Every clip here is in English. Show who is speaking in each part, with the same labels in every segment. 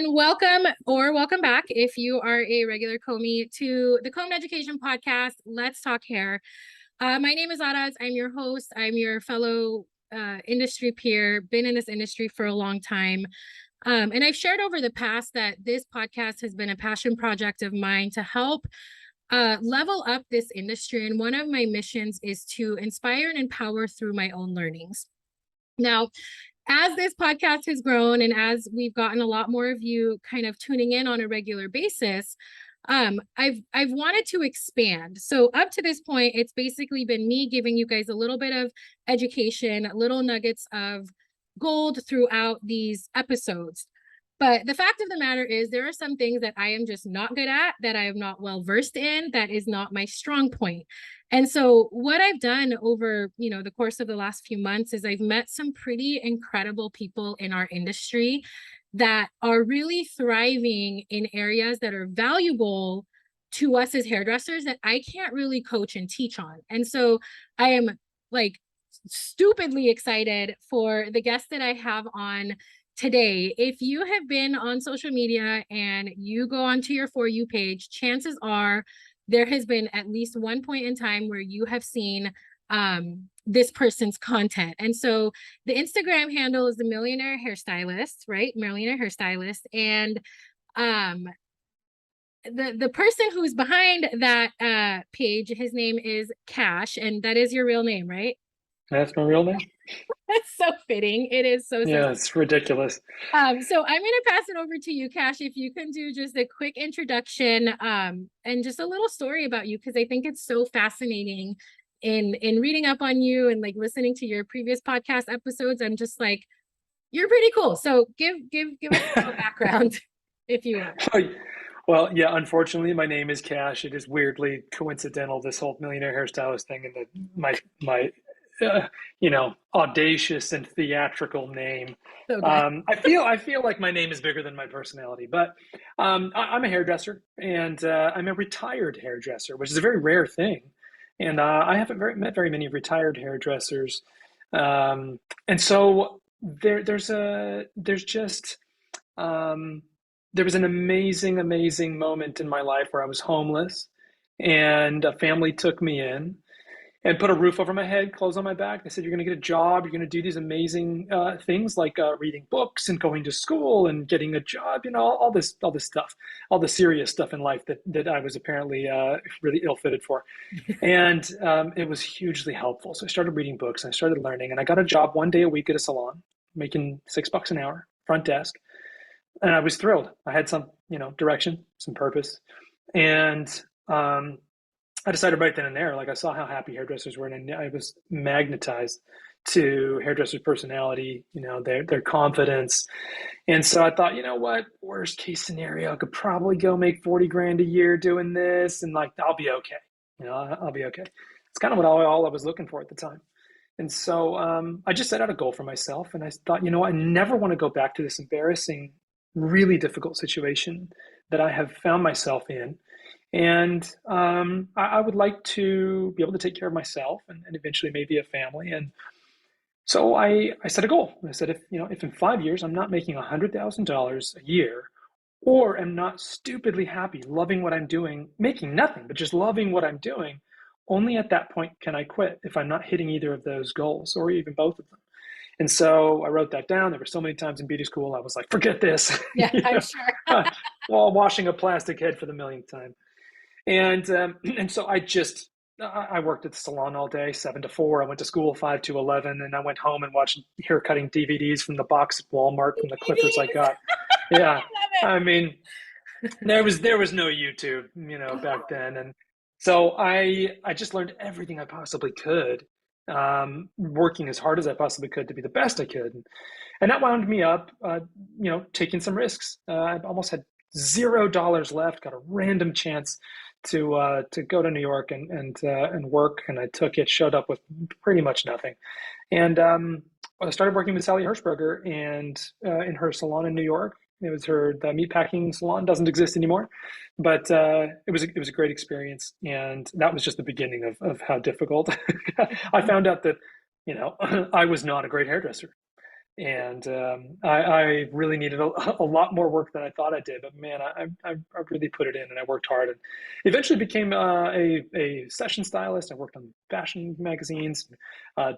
Speaker 1: everyone. Welcome back if you are a regular Comey to the Combed Education Podcast. Let's talk hair. My name is Araz. I'm your host. I'm your fellow industry peer, been in this industry for a long time. And I've shared over the past that this podcast has been a passion project of mine to help level up this industry. And one of my missions is to inspire and empower through my own learnings. Now, as this podcast has grown and as we've gotten a lot more of you kind of tuning in on a regular basis, I've wanted to expand. So up to this point, it's basically been me giving you guys a little bit of education, little nuggets of gold throughout these episodes. But the fact of the matter is there are some things that I am just not good at, that I am not well versed in, that is not my strong point. And so what I've done over, the course of the last few months is I've met some pretty incredible people in our industry that are really thriving in areas that are valuable to us as hairdressers that I can't really coach and teach on. And so I am like stupidly excited for the guest that I have on today. If you have been on social media and you go onto your For You page, chances are there has been at least one point in time where you have seen this person's content. And so the Instagram handle is the Millionaire Hairstylist, right? Millionaire Hairstylist. And the person who's behind that page, his name is Cash, and that is your real name, right?
Speaker 2: That's my real name.
Speaker 1: That's so fitting. It is so.
Speaker 2: Yeah, it's ridiculous.
Speaker 1: So I'm going to pass it over to you, Cash. If you can do just a quick introduction and just a little story about you, because I think it's so fascinating in reading up on you and like listening to your previous podcast episodes. I'm just like, you're pretty cool. So give us a background if you want.
Speaker 2: Well, yeah, unfortunately, my name is Cash. It is weirdly coincidental, this whole millionaire hairstylist thing, and my audacious and theatrical name.
Speaker 1: So
Speaker 2: I feel like my name is bigger than my personality, but I'm a hairdresser, and I'm a retired hairdresser, which is a very rare thing. And I haven't met very many retired hairdressers. And so there was an amazing moment in my life where I was homeless, and a family took me in and put a roof over my head, clothes on my back. They said, "You're going to get a job. You're going to do these amazing things like reading books and going to school and getting a job. All this stuff, all the serious stuff in life that I was apparently really ill-fitted for." And it was hugely helpful. So I started reading books and I started learning, and I got a job one day a week at a salon, making $6 an hour, front desk, and I was thrilled. I had some, direction, some purpose, and I decided right then and there, like I saw how happy hairdressers were, and I was magnetized to hairdressers' personality, their confidence. And so I thought, you know what, worst case scenario, I could probably go make 40 grand a year doing this, and like, I'll be okay. I'll be okay. It's kind of what all I was looking for at the time. And so I just set out a goal for myself, and I thought, I never want to go back to this embarrassing, really difficult situation that I have found myself in. And I would like to be able to take care of myself and eventually maybe a family. And so I set a goal. I said, if in 5 years I'm not making $100,000 a year, or am not stupidly happy, loving what I'm doing, making nothing, but just loving what I'm doing, only at that point can I quit if I'm not hitting either of those goals or even both of them. And so I wrote that down. There were so many times in beauty school I was like, forget this.
Speaker 1: Yeah, I'm sure.
Speaker 2: While washing a plastic head for the millionth time. And so I worked at the salon all day, 7 to 4. I went to school 5 to 11, and I went home and watched hair cutting DVDs from the box at Walmart from the Clippers I got. Yeah, I mean, there was no YouTube, back then, and so I just learned everything I possibly could, working as hard as I possibly could to be the best I could, and that wound me up, taking some risks. I almost had $0 left, got a random chance to go to New York and work, and I took it. Showed up with pretty much nothing, and I started working with Sally Hirschberger and in her salon in New York. It was the meatpacking salon, doesn't exist anymore, but it was a great experience, and that was just the beginning of how difficult. I found out that I was not a great hairdresser. And I really needed a lot more work than I thought I did. But man, I really put it in and I worked hard and eventually became a session stylist. I worked on fashion magazines,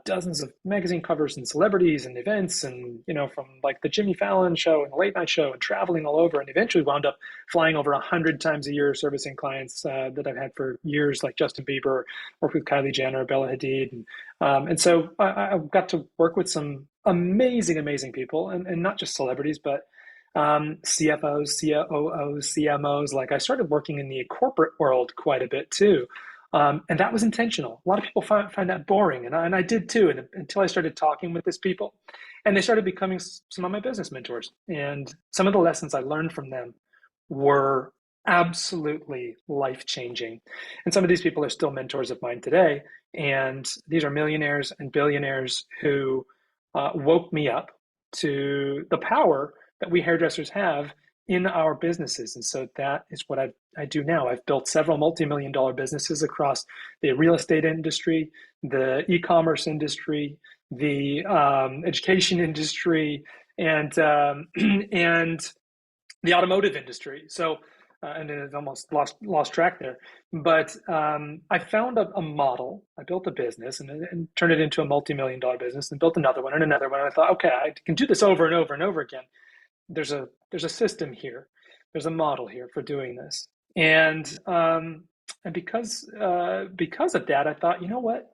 Speaker 2: dozens of magazine covers and celebrities and events, and from like the Jimmy Fallon show and the late night show and traveling all over, and eventually wound up flying over 100 times a year, servicing clients that I've had for years, like Justin Bieber, worked with Kylie Jenner, Bella Hadid, and so I got to work with some amazing people, and not just celebrities, but CFOs, COOs, CMOs. Like I started working in the corporate world quite a bit too. And that was intentional. A lot of people find that boring, and I did too. And until I started talking with these people, and they started becoming some of my business mentors. And some of the lessons I learned from them were absolutely life changing. And some of these people are still mentors of mine today. And these are millionaires and billionaires who woke me up to the power that we hairdressers have in our businesses. And so that is what I do now. I've built several multi-million-dollar businesses across the real estate industry, the e-commerce industry, the education industry, and and the automotive industry. So, and then it almost lost track there. But I found a model. I built a business and turned it into a multi-million-dollar business, and built another one and another one. And I thought, okay, I can do this over and over and over again. There's a system here. There's a model here for doing this. And because of that, I thought, you know what?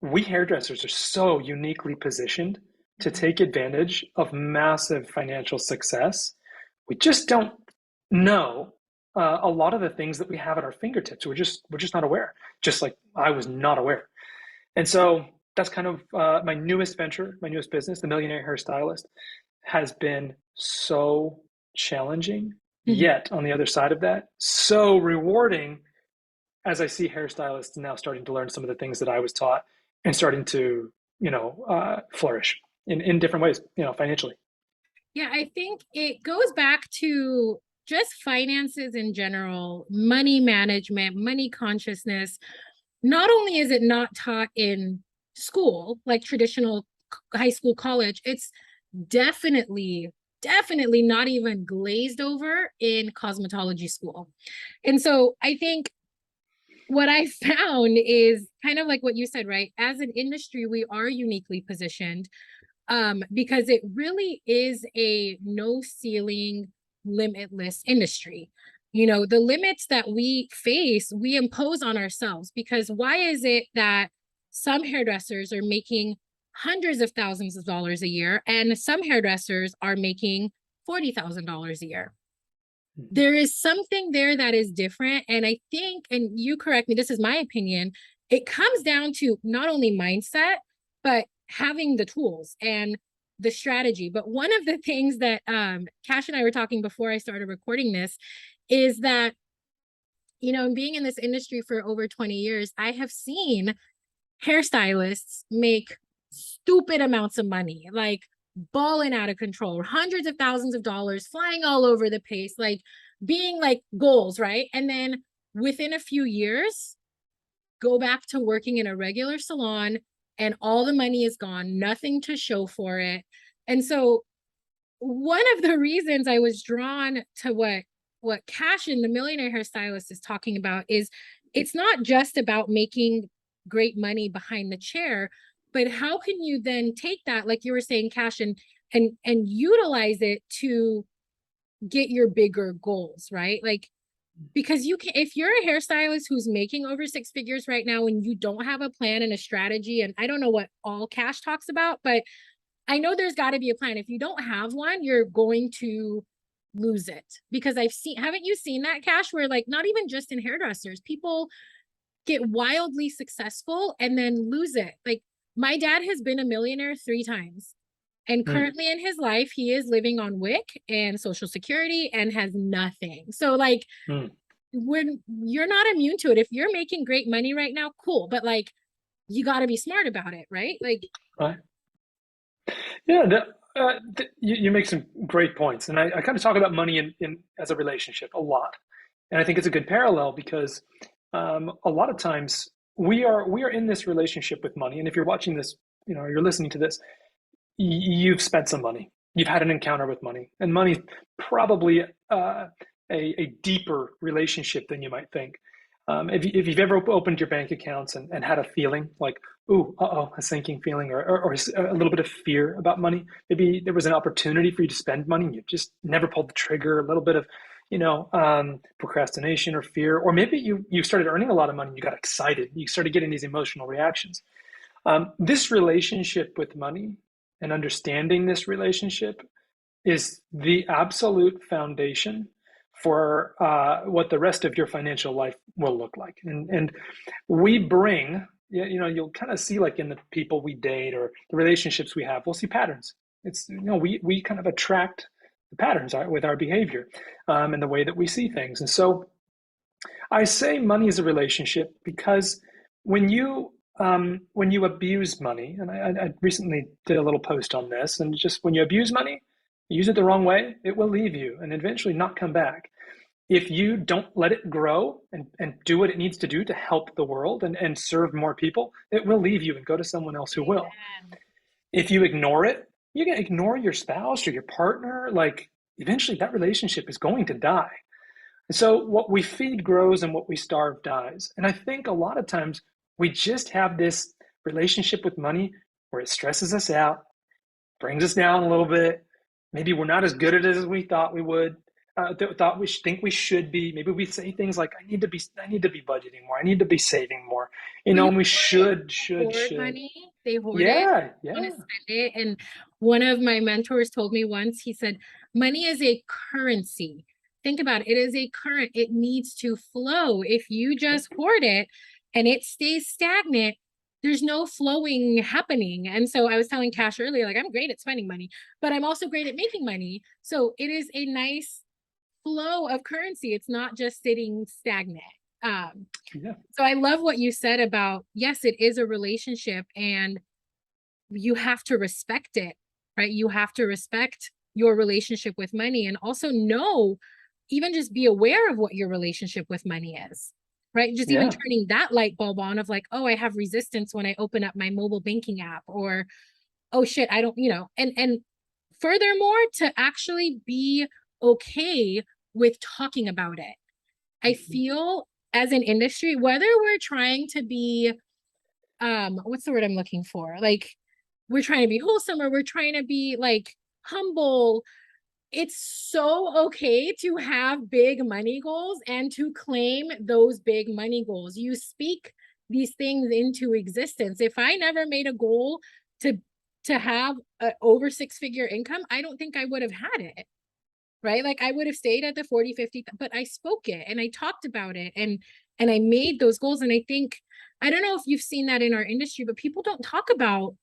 Speaker 2: We hairdressers are so uniquely positioned to take advantage of massive financial success. We just don't know a lot of the things that we have at our fingertips. We're just not aware. Just like I was not aware. And so that's kind of my newest venture, my newest business, the Millionaire Hairstylist, has been so challenging.
Speaker 1: Mhm.
Speaker 2: Yet on the other side of that, so rewarding, as I see hairstylists now starting to learn some of the things that I was taught and starting to, flourish in different ways, financially.
Speaker 1: Yeah, I think it goes back to just finances in general, money management, money consciousness. Not only is it not taught in school, like traditional high school, college, it's definitely, definitely not even glazed over in cosmetology school. And so I think what I found is kind of like what you said, right? As an industry, we are uniquely positioned because it really is a no ceiling, limitless industry. The limits that we face, we impose on ourselves, because why is it that some hairdressers are making hundreds of thousands of dollars a year and some hairdressers are making $40,000 a year? There is something there that is different. And I think, and you correct me, this is my opinion, it comes down to not only mindset, but having the tools and the strategy. But one of the things that Cash and I were talking before I started recording this is that, being in this industry for over 20 years, I have seen hairstylists make stupid amounts of money, like balling out of control, hundreds of thousands of dollars, flying all over the place, like being like goals, right? And then within a few years, go back to working in a regular salon and all the money is gone, nothing to show for it. And so one of the reasons I was drawn to what Cash and the Millionaire Hairstylist is talking about is it's not just about making great money behind the chair, but how can you then take that, like you were saying, Cash, and utilize it to get your bigger goals, right? Like, because you can, if you're a hairstylist who's making over six figures right now and you don't have a plan and a strategy, and I don't know what all Cash talks about, but I know there's got to be a plan. If you don't have one, you're going to lose it. Because haven't you seen that, Cash, where like not even just in hairdressers, people get wildly successful and then lose it. Like my dad has been a millionaire 3 times. And
Speaker 2: Mm.
Speaker 1: currently in his life, he is living on WIC and Social Security and has nothing. So like
Speaker 2: Mm.
Speaker 1: when you're not immune to it, if you're making great money right now, cool. But like you got to be smart about it, right? Like,
Speaker 2: Right. Yeah, you make some great points, and I kind of talk about money in as a relationship a lot, and I think it's a good parallel because a lot of times we are in this relationship with money, and if you're watching this, you're listening to this, you've spent some money. You've had an encounter with money, and money's probably a deeper relationship than you might think. If you've ever opened your bank accounts and had a feeling like, ooh, uh-oh, a sinking feeling, or a little bit of fear about money, maybe there was an opportunity for you to spend money and you just never pulled the trigger, a little bit of, procrastination or fear, or maybe you started earning a lot of money and you got excited, you started getting these emotional reactions. This relationship with money and understanding this relationship is the absolute foundation for what the rest of your financial life will look like. And we bring, you'll kind of see like in the people we date or the relationships we have, we'll see patterns. It's, we kind of attract the patterns with our behavior and the way that we see things. And so I say money is a relationship because when you abuse money, and I recently did a little post on this, and just when you abuse money, use it the wrong way, it will leave you and eventually not come back. If you don't let it grow and do what it needs to do to help the world and serve more people, it will leave you and go to someone else who will.
Speaker 1: Amen.
Speaker 2: If you ignore it, you can ignore your spouse or your partner, like eventually that relationship is going to die. And so what we feed grows and what we starve dies. And I think a lot of times we just have this relationship with money where it stresses us out, brings us down a little bit. Maybe we're not as good at it as we thought we would. Thought we think we should be. Maybe we say things like, I need to be budgeting more. I need to be saving more.
Speaker 1: Well,
Speaker 2: And we
Speaker 1: hoard
Speaker 2: should.
Speaker 1: money. They hoard it,
Speaker 2: Yeah,
Speaker 1: want
Speaker 2: yeah,
Speaker 1: to spend it. And one of my mentors told me once, he said, money is a currency. Think about it. It is a current. It needs to flow. If you just hoard it and it stays stagnant, there's no flowing happening. And so I was telling Cash earlier, like I'm great at spending money, but I'm also great at making money. So it is a nice flow of currency. It's not just sitting stagnant. Um,
Speaker 2: yeah,
Speaker 1: so I love what you said about, yes, it is a relationship and you have to respect it, right? You have to respect your relationship with money and also know, even just be aware of what your relationship with money is, right? Just even
Speaker 2: yeah,
Speaker 1: turning that light bulb on of like, oh, I have resistance when I open up my mobile banking app, or, oh shit, I don't, and furthermore, to actually be okay with talking about it. I feel as an industry, whether we're trying to be, what's the word I'm looking for? Like, we're trying to be wholesome or we're trying to be like humble. It's so okay to have big money goals and to claim those big money goals. You speak these things into existence. If I never made a goal to have an over six-figure income, I don't think I would have had it. Right? Like I would have stayed at the 40, 50, but I spoke it and I talked about it and I made those goals. And I think, I don't know if you've seen that in our industry, but people don't talk about,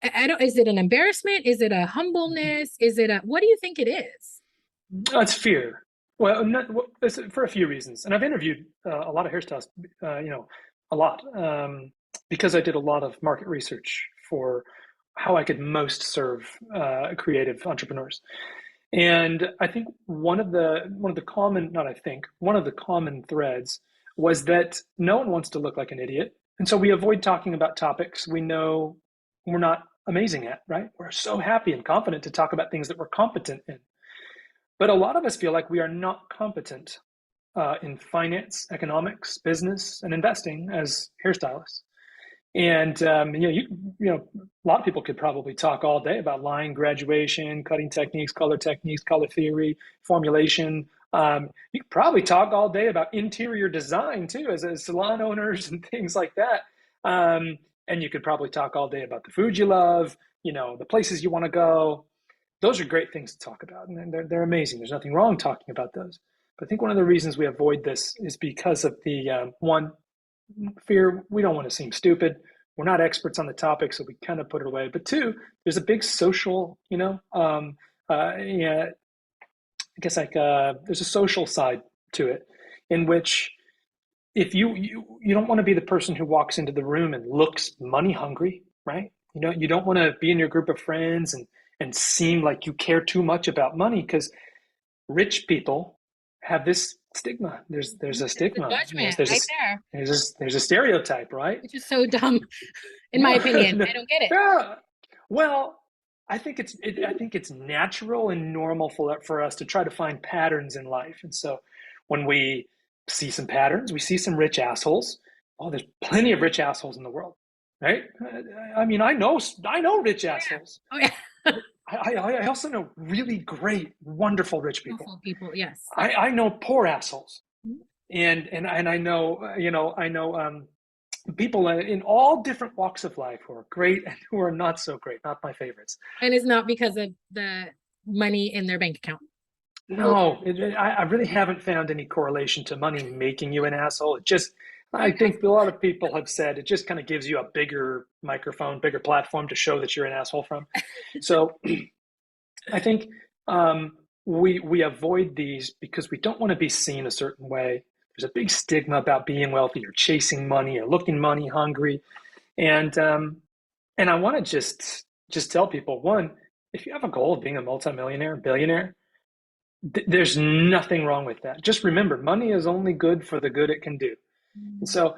Speaker 1: I don't, is it an embarrassment? Is it a humbleness? Is it a, what do you think it is?
Speaker 2: It's fear. Well, it's for a few reasons. And I've interviewed a lot of hairstylists, a lot, because I did a lot of market research for how I could most serve creative entrepreneurs. And I think one of the common, not I think, one of the common threads was that no one wants to look like an idiot. And so we avoid talking about topics we know we're not amazing at, right? We're so happy and confident to talk about things that we're competent in. But a lot of us feel like we are not competent in finance, economics, business, and investing as hairstylists. And a lot of people could probably talk all day about line graduation, cutting techniques, color theory, formulation. You could probably talk all day about interior design too, as salon owners and things like that. And you could probably talk all day about the food you love, the places you want to go. Those are great things to talk about, and they're amazing. There's nothing wrong talking about those. But I think one of the reasons we avoid this is because of the one, fear. We don't want to seem stupid. We're not experts on the topic, so we kind of put it away. But two, there's a big social, yeah, I guess like there's a social side to it, in which if you don't want to be the person who walks into the room and looks money hungry, right? You don't want to be in your group of friends and seem like you care too much about money, because rich people have this stigma. There's a
Speaker 1: It's the
Speaker 2: stigma.
Speaker 1: judgment right there,
Speaker 2: There's a stereotype, right?
Speaker 1: which is so dumb, in my
Speaker 2: No,
Speaker 1: opinion.
Speaker 2: no,
Speaker 1: I don't get it.
Speaker 2: yeah. Well, I think it's natural and normal for us to try to find patterns in life. And so when we see some patterns, we see some rich assholes. Oh, there's plenty of rich assholes in the world, right? I mean, I know rich
Speaker 1: Oh
Speaker 2: assholes,
Speaker 1: yeah. Oh
Speaker 2: but I also know really great, wonderful rich
Speaker 1: yeah.
Speaker 2: people.
Speaker 1: Beautiful people. Yes.
Speaker 2: I know poor assholes,
Speaker 1: Mhm.
Speaker 2: and I know people in all different walks of life who are great and who are not so great. Not my favorites.
Speaker 1: And it's not because of the money in their bank account. Oh,
Speaker 2: No, I really haven't found any correlation to money making you an asshole. It just,
Speaker 1: oh
Speaker 2: I
Speaker 1: yes.
Speaker 2: think a lot of people have said it just kind of gives you a bigger microphone, bigger platform to show that you're an asshole from. So I think we avoid these because we don't want to be seen a certain way. There's a big stigma about being wealthy or chasing money or looking money hungry, and I want to just tell people one, if you have a goal of being a multimillionaire, billionaire, there's nothing wrong with that. Just remember, money is only good for the good it can do. And
Speaker 1: Mm.
Speaker 2: so,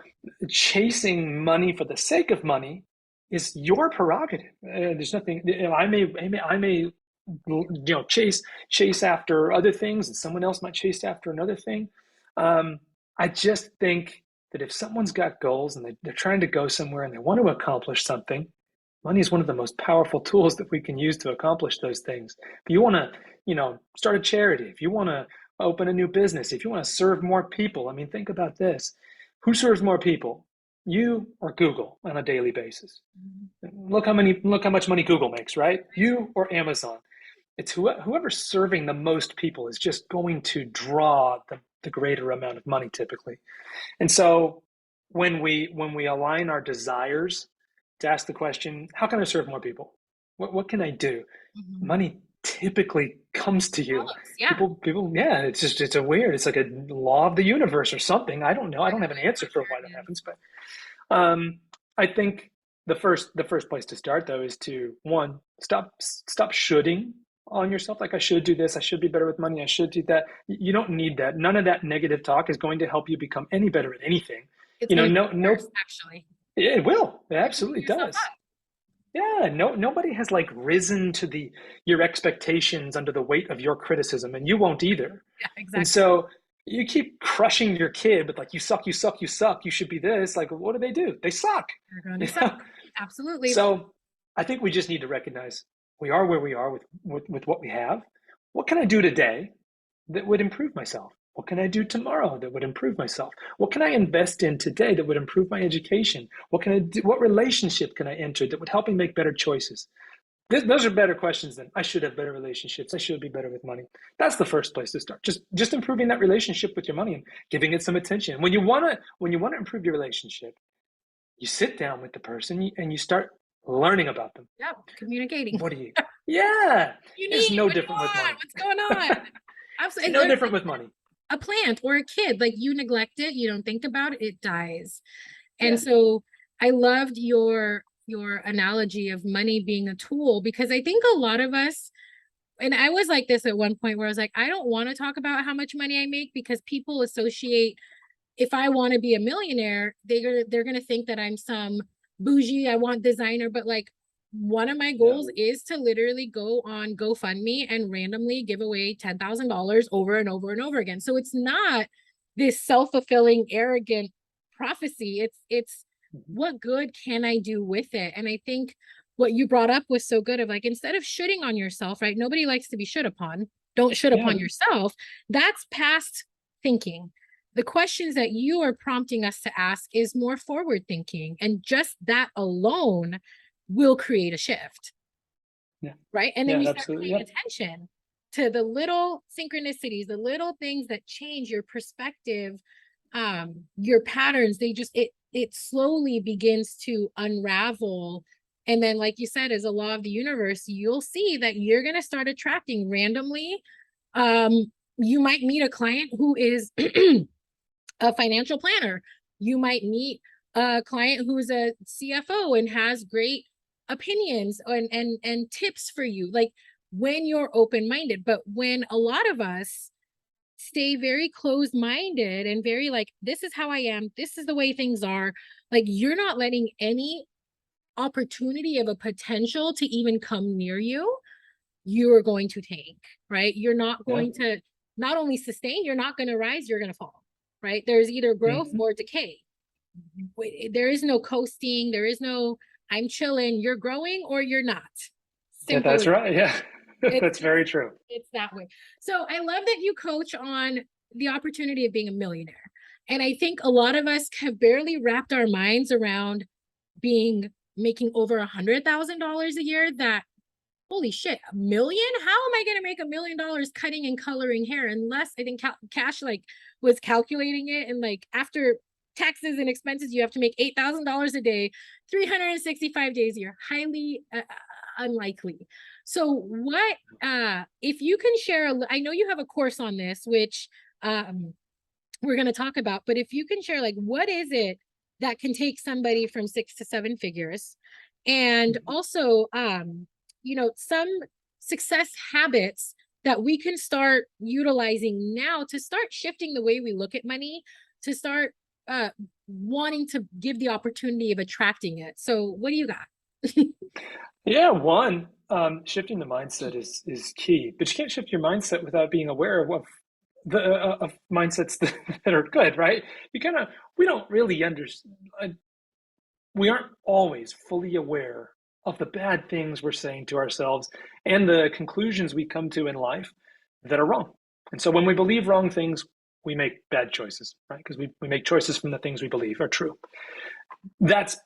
Speaker 2: chasing money for the sake of money is your prerogative. There's nothing. I may, chase after other things, and someone else might chase after another thing. Um, I just think that if someone's got goals and they're trying to go somewhere and they want to accomplish something, money is one of the most powerful tools that we can use to accomplish those things. If you want to, start a charity, if you want to open a new business, if you want to serve more people, I mean, think about this. Who serves more people? You or Google on a daily basis? Look how much money Google makes, right? You or Amazon. It's whoever's serving the most people is just going to draw the greater amount of money typically. And so when we align our desires to ask the question, how can I serve more people? What can I do?
Speaker 1: Mhm.
Speaker 2: Money typically comes to you.
Speaker 1: Follows. Yeah.
Speaker 2: People, yeah, it's a weird, it's like a law of the universe or something. I don't know. I
Speaker 1: I
Speaker 2: don't have
Speaker 1: know
Speaker 2: an
Speaker 1: it's
Speaker 2: answer
Speaker 1: for
Speaker 2: for
Speaker 1: sure
Speaker 2: why that
Speaker 1: it is.
Speaker 2: happens, but I think the first place to start though is to one, stop shoulding on yourself. Like I should do this, I should be better with money, I should do that. You don't need that. None of that negative talk is going to help you become any better at anything.
Speaker 1: It's gonna make
Speaker 2: No,
Speaker 1: it worse,
Speaker 2: no,
Speaker 1: actually.
Speaker 2: it will. It
Speaker 1: You're gonna beat
Speaker 2: absolutely
Speaker 1: yourself
Speaker 2: does.
Speaker 1: up.
Speaker 2: Yeah, no, nobody has like risen to the your expectations under the weight of your criticism, and you won't either.
Speaker 1: Yeah,
Speaker 2: And
Speaker 1: exactly.
Speaker 2: so you keep crushing your kid, but like you suck, you suck, you suck. You should be this. Like, what do? They suck.
Speaker 1: You're gonna
Speaker 2: You
Speaker 1: suck.
Speaker 2: know?
Speaker 1: Absolutely.
Speaker 2: So I think we just need to recognize we are where we are with what we have. What can I do today that would improve myself? What can I do tomorrow that would improve myself? What can I invest in today that would improve my education? What can I do? What relationship can I enter that would help me make better choices? Those are better questions than I should have better relationships. I should be better with money. That's the first place to start. Just improving that relationship with your money and giving it some attention. When you wanna improve your relationship, you sit down with the person and you start learning about them.
Speaker 1: Yeah, communicating.
Speaker 2: What do you? Yeah,
Speaker 1: You
Speaker 2: it's
Speaker 1: need?
Speaker 2: no
Speaker 1: What do you
Speaker 2: different with
Speaker 1: want?
Speaker 2: money.
Speaker 1: What's going on?
Speaker 2: It's
Speaker 1: Absolutely.
Speaker 2: no
Speaker 1: Or
Speaker 2: different
Speaker 1: like
Speaker 2: with money.
Speaker 1: a plant or a kid, like you neglect it, you don't think about it, it dies. And
Speaker 2: Yeah,
Speaker 1: so I loved your analogy of money being a tool because I think a lot of us, and I was like this at one point where I was like, I don't want to talk about how much money I make because people associate, if I want to be a millionaire, they're gonna think that I'm some bougie, I want designer, but like one of my
Speaker 2: yeah,
Speaker 1: goals is to literally go on GoFundMe and randomly give away $10,000 over and over and over again. So it's not this self-fulfilling, arrogant prophecy. It's
Speaker 2: mhm.
Speaker 1: what good can I do with it? And I think what you brought up was so good of like instead of shitting on yourself, right? Nobody likes to be shit upon. Don't shit
Speaker 2: Yeah,
Speaker 1: upon yourself. That's past thinking. The questions that you are prompting us to ask is more forward thinking. And just that alone will create a shift,
Speaker 2: yeah,
Speaker 1: right? And then
Speaker 2: yeah,
Speaker 1: you start
Speaker 2: absolutely.
Speaker 1: paying
Speaker 2: Yeah,
Speaker 1: attention to the little synchronicities, the little things that change your perspective, your patterns. It slowly begins to unravel. And then, like you said, as a law of the universe, you'll see that you're going to start attracting randomly. You might meet a client who is a financial planner. You might meet a client who's a CFO and has great opinions and tips for you. Like when you're open minded, but when a lot of us stay very closed minded and very like, this is how I am, this is the way things are, like you're not letting any opportunity of a potential to even come near you, you are going to tank, right? You're not
Speaker 2: Yeah.
Speaker 1: going to not only sustain, you're not going to rise, you're going to fall, right? There's either growth
Speaker 2: Mhm.
Speaker 1: or decay. There is no coasting, there is no I'm chilling, you're growing or you're not.
Speaker 2: Yeah,
Speaker 1: Simple
Speaker 2: that's
Speaker 1: as
Speaker 2: right. Yeah,
Speaker 1: it's
Speaker 2: that's very true.
Speaker 1: it's that way. So I love that you coach on the opportunity of being a millionaire. And I think a lot of us have barely wrapped our minds around being making over $100,000 a year. That holy shit, a million? How am I going to make $1 million cutting and coloring hair? Unless I think Cash like was calculating it, and like after taxes and expenses, you have to make $8,000 a day, 365 days a year. Highly unlikely. So what if you can share I know you have a course on this, which we're going to talk about, but if you can share, like, what is it that can take somebody from 6 to 7 figures, and also some success habits that we can start utilizing now to start shifting the way we look at money, to start wanting to give the opportunity of attracting it. So what do you got?
Speaker 2: Yeah, one, shifting the mindset is key, but you can't shift your mindset without being aware of the of mindsets that are good, right? We don't really understand. We aren't always fully aware of the bad things we're saying to ourselves and the conclusions we come to in life that are wrong. And so when we believe wrong things, we make bad choices, right? Because we make choices from the things we believe are true. That's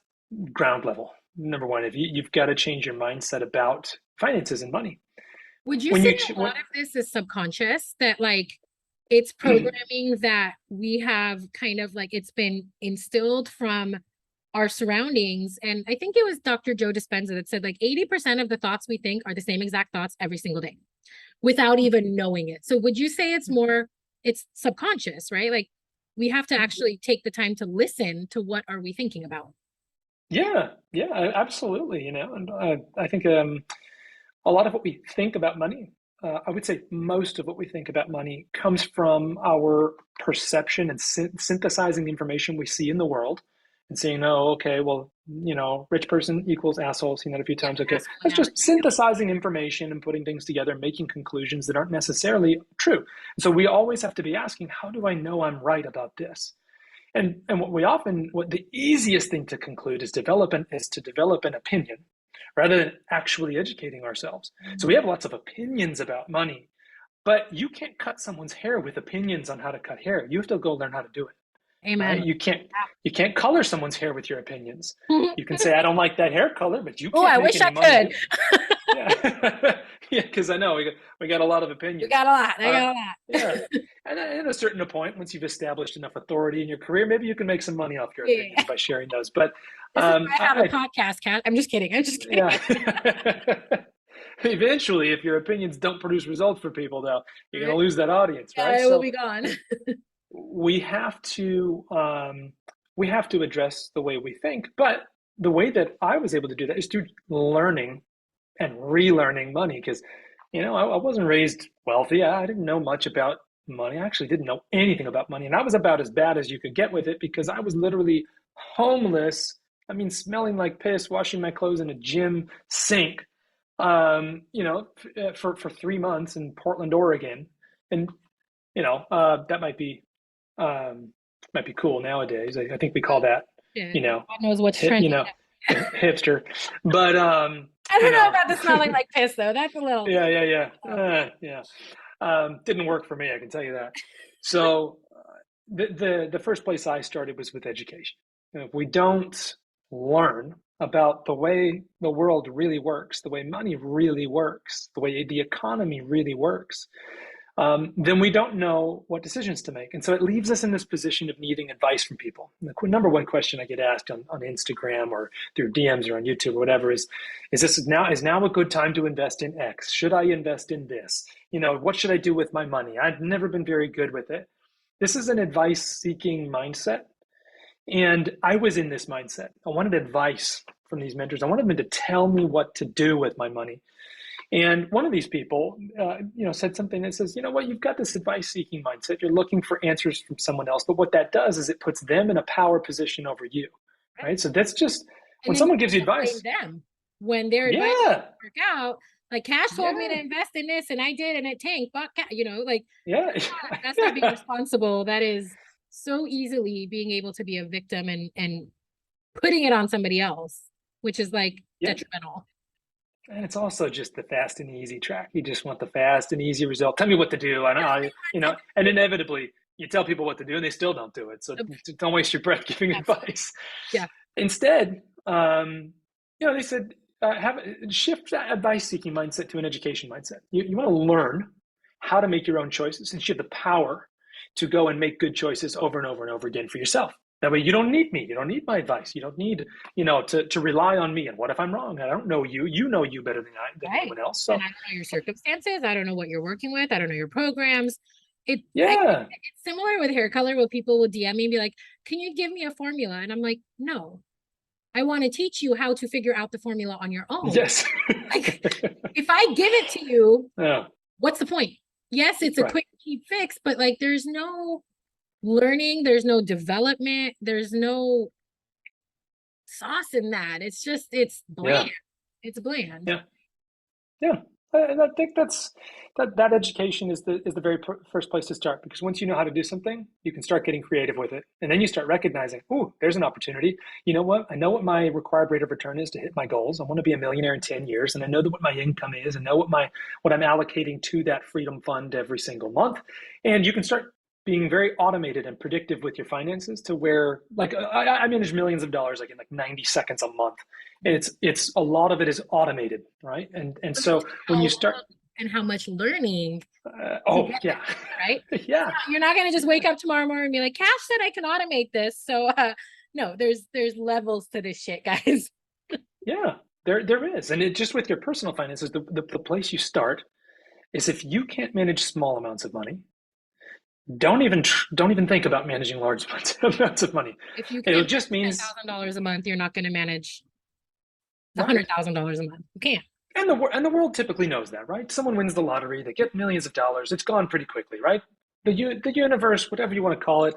Speaker 2: ground level. Number one, if you've got to change your mindset about finances and money.
Speaker 1: Would you
Speaker 2: When
Speaker 1: say
Speaker 2: you
Speaker 1: a
Speaker 2: when,
Speaker 1: lot of this is subconscious, that like it's programming that we have kind of like it's been instilled from our surroundings? And I think it was Dr. Joe Dispenza that said like 80% of the thoughts we think are the same exact thoughts every single day without even knowing it. So would you say it's subconscious, right? Like we have to actually take the time to listen to what are we thinking about?
Speaker 2: yeah, absolutely. And I think a lot of what we think about money, I would say most of what we think about money comes from our perception and synthesizing the information we see in the world and saying, oh, okay, well, rich person equals asshole. Seen that a few
Speaker 1: Yeah,
Speaker 2: times. Okay,
Speaker 1: asshole
Speaker 2: that's
Speaker 1: analogy.
Speaker 2: just synthesizing information and putting things together, making conclusions that aren't necessarily true. So we always have to be asking, how do I know I'm right about this? And what the easiest thing to conclude is to develop an opinion rather than actually educating ourselves. So we have lots of opinions about money, but you can't cut someone's hair with opinions on how to cut hair. You have to go learn how to do it, right?
Speaker 1: Amen.
Speaker 2: You can't color someone's hair with your opinions. You can say, I don't like that hair color, but you
Speaker 1: Oh,
Speaker 2: can't
Speaker 1: I
Speaker 2: make
Speaker 1: wish I
Speaker 2: any money
Speaker 1: could.
Speaker 2: doing it. Yeah, yeah, because I know we got a lot of
Speaker 1: You
Speaker 2: opinions.
Speaker 1: got a lot. I
Speaker 2: Uh,
Speaker 1: got a lot.
Speaker 2: yeah, and at a certain point, once you've established enough authority in your career, maybe you can make some money off your opinions
Speaker 1: Yeah.
Speaker 2: by sharing those. But
Speaker 1: This is why I have a
Speaker 2: I
Speaker 1: podcast, Kat. I'm just kidding. I'm just kidding.
Speaker 2: yeah. Eventually, if your opinions don't produce results for people, though, you're going
Speaker 1: Right?
Speaker 2: to lose that audience, right?
Speaker 1: Yeah, it will
Speaker 2: So
Speaker 1: be gone.
Speaker 2: we have to um, we have to address the way we think. But the way that I was able to do that is through learning and relearning money, because I wasn't raised wealthy. I didn't know much about money. I actually didn't know anything about money, and I was about as bad as you could get with it because I was literally homeless. I mean, smelling like piss, washing my clothes in a gym sink, for 3 months in Portland, Oregon, and that might be cool nowadays. I think we call that,
Speaker 1: Yeah.
Speaker 2: you know,
Speaker 1: God knows what's
Speaker 2: hip,
Speaker 1: trending.
Speaker 2: hipster, but
Speaker 1: I don't know about the smelling like piss though. That's a little.
Speaker 2: yeah. Didn't work for me, I can tell you that. So the first place I started was with education. If we don't learn about the way the world really works, the way money really works, the way the economy really works, then we don't know what decisions to make. And so it leaves us in this position of needing advice from people. And the number one question I get asked on Instagram or through DMs or on YouTube or whatever is now a good time to invest in X? Should I invest in this? What should I do with my money? I've never been very good with it. This is an advice seeking mindset. And I was in this mindset. I wanted advice from these mentors. I wanted them to tell me what to do with my money. And one of these people, said something that says, you know what, you've got this advice-seeking mindset. You're looking for answers from someone else, but what that does is it puts them in a power position over you, right? So that's just
Speaker 1: And
Speaker 2: when
Speaker 1: then you
Speaker 2: someone gives you
Speaker 1: also blame
Speaker 2: advice,
Speaker 1: them when their advice
Speaker 2: yeah,
Speaker 1: doesn't work out. Like Cash told me to
Speaker 2: yeah,
Speaker 1: invest in this and I did and it tanked. But like
Speaker 2: yeah,
Speaker 1: that's not being
Speaker 2: yeah,
Speaker 1: responsible. That is so easily being able to be a victim and putting it on somebody else, which is like
Speaker 2: yeah.
Speaker 1: detrimental.
Speaker 2: And it's also just the fast and easy track. You just want the fast and easy result. Tell me what to do, and and inevitably you tell people what to do, and they still don't do it. So don't waste your breath giving
Speaker 1: Absolutely.
Speaker 2: advice.
Speaker 1: Yeah.
Speaker 2: Instead, they said have shift that advice-seeking mindset to an education mindset. You want to learn how to make your own choices, and you have the power to go and make good choices over and over and over again for yourself. That way, you don't need me. You don't need my advice. You don't need, to rely on me. And what if I'm wrong? I don't know you. You know you better than
Speaker 1: Right.
Speaker 2: anyone else.
Speaker 1: And
Speaker 2: So,
Speaker 1: I don't know your circumstances. I don't know what you're working with. I don't know your programs.
Speaker 2: yeah,
Speaker 1: It's similar with hair color where people will DM me and be like, can you give me a formula? And I'm like, no, I want to teach you how to figure out the formula on your own.
Speaker 2: yes,
Speaker 1: Like, if I give it to you,
Speaker 2: yeah,
Speaker 1: what's the point? Yes, it's a
Speaker 2: right,
Speaker 1: quick cheap fix, but like there's no learning, there's no development, there's no sauce in that. It's
Speaker 2: yeah,
Speaker 1: bland. It's bland.
Speaker 2: yeah. Yeah, and I think that education is the very first place to start, because once you know how to do something, you can start getting creative with it, and then you start recognizing, oh, there's an opportunity. You know what? I know what my required rate of return is to hit my goals. I want to be a millionaire in 10 years, and I know that what my income is, and know what I'm allocating to that freedom fund every single month, and you can start being very automated and predictive with your finances to where, like, I manage millions of dollars like in like 90 seconds a month. It's a lot of it is automated, right? And
Speaker 1: But it
Speaker 2: so
Speaker 1: takes
Speaker 2: when
Speaker 1: how
Speaker 2: you
Speaker 1: long
Speaker 2: start,
Speaker 1: and how much learning to
Speaker 2: oh
Speaker 1: get
Speaker 2: yeah,
Speaker 1: there, right?
Speaker 2: yeah,
Speaker 1: You're not going to just wake up tomorrow morning and be like, Cash said I can automate this. So no, there's levels to this shit, guys.
Speaker 2: yeah, there is. And it just, with your personal finances, the place you start is, if you can't manage small amounts of money, don't even think about managing large amounts of money.
Speaker 1: If you
Speaker 2: It
Speaker 1: can't
Speaker 2: just
Speaker 1: manage
Speaker 2: means,
Speaker 1: $10,000 a month, you're not going to manage
Speaker 2: right.
Speaker 1: $100,000 a month. You can't.
Speaker 2: And the world typically knows that, right? Someone wins the lottery, they get millions of dollars, it's gone pretty quickly, right? The universe, whatever you want to call it,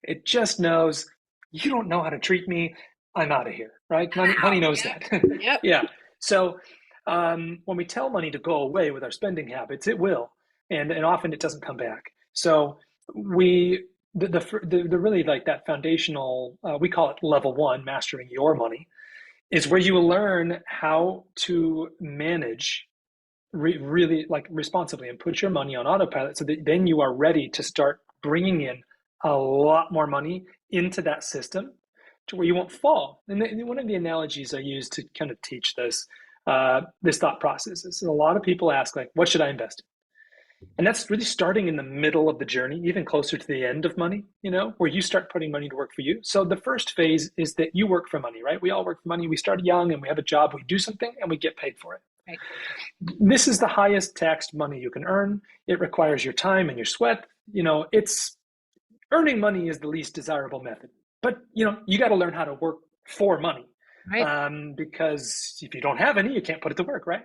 Speaker 2: it just knows, you don't know how to treat me. I'm out of here, right?
Speaker 1: I'm
Speaker 2: Money
Speaker 1: out.
Speaker 2: knows
Speaker 1: Yep.
Speaker 2: that.
Speaker 1: Yep.
Speaker 2: Yeah. So when we tell money to go away with our spending habits, it will, and often it doesn't come back. So we the really, like, that foundational, we call it level one, mastering your money, is where you learn how to manage really, like, responsibly, and put your money on autopilot, so that then you are ready to start bringing in a lot more money into that system, to where you won't fall. And one of the analogies I use to kind of teach this thought process is, a lot of people ask, like, what should I invest in? And that's really starting in the middle of the journey, even closer to the end of money, where you start putting money to work for you. So the first phase is that you work for money, right? We all work for money. We start young and we have a job, we do something and we get paid for it.
Speaker 1: Right.
Speaker 2: This is the highest taxed money you can earn. It requires your time and your sweat. It's Earning money is the least desirable method, but you got to learn how to work for money,
Speaker 1: Right.
Speaker 2: because if you don't have any, you can't put it to work, right?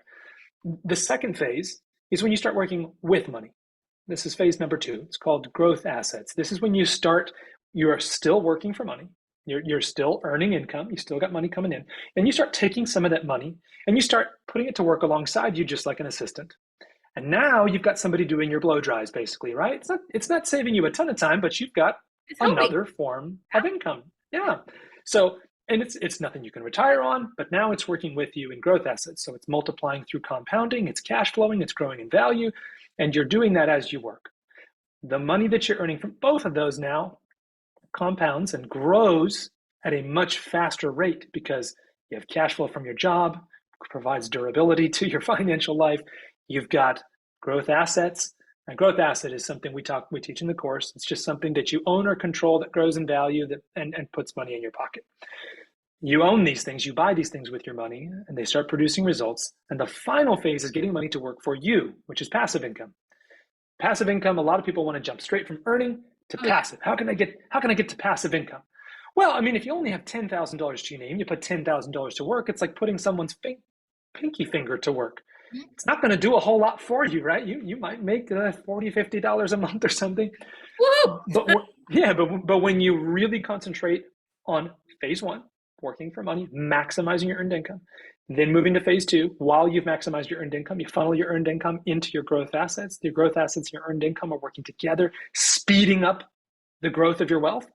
Speaker 2: The second phase is when you start working with money. This is phase number two. It's called growth assets. This is when you are still working for money. You're still earning income. You still got money coming in. And you start taking some of that money and you start putting it to work alongside you, just like an assistant. And now you've got somebody doing your blow dries, basically, right? It's not saving you a ton of time, but you've got
Speaker 1: It's helping.
Speaker 2: another form of income. Yeah. So, and it's nothing you can retire on, but now it's working with you in growth assets. So it's multiplying through compounding, it's cash flowing, it's growing in value, and you're doing that as you work. The money that you're earning from both of those now compounds and grows at a much faster rate, because you have cash flow from your job, provides durability to your financial life. You've got growth assets. And growth asset is something we teach in the course. It's just something that you own or control that grows in value, and puts money in your pocket. You own these things, you buy these things with your money, and they start producing results. And the final phase is getting money to work for you, which is passive income. Passive income, a lot of people want to jump straight from earning to
Speaker 1: Oh yeah.
Speaker 2: passive. How can I get to passive income? Well, I mean, if you only have $10,000 to your name, you put $10,000 to work, it's like putting someone's pinky finger to work.
Speaker 1: Mhm.
Speaker 2: It's not going to do a whole lot for you, right? You might make $40, $50 a month or something.
Speaker 1: Woo!
Speaker 2: But yeah, but when you really concentrate on phase one, working for money, maximizing your earned income. Then moving to phase two, while you've maximized your earned income, you funnel your earned income into your growth assets. Your growth assets and your earned income are working together, speeding up the growth of your wealth.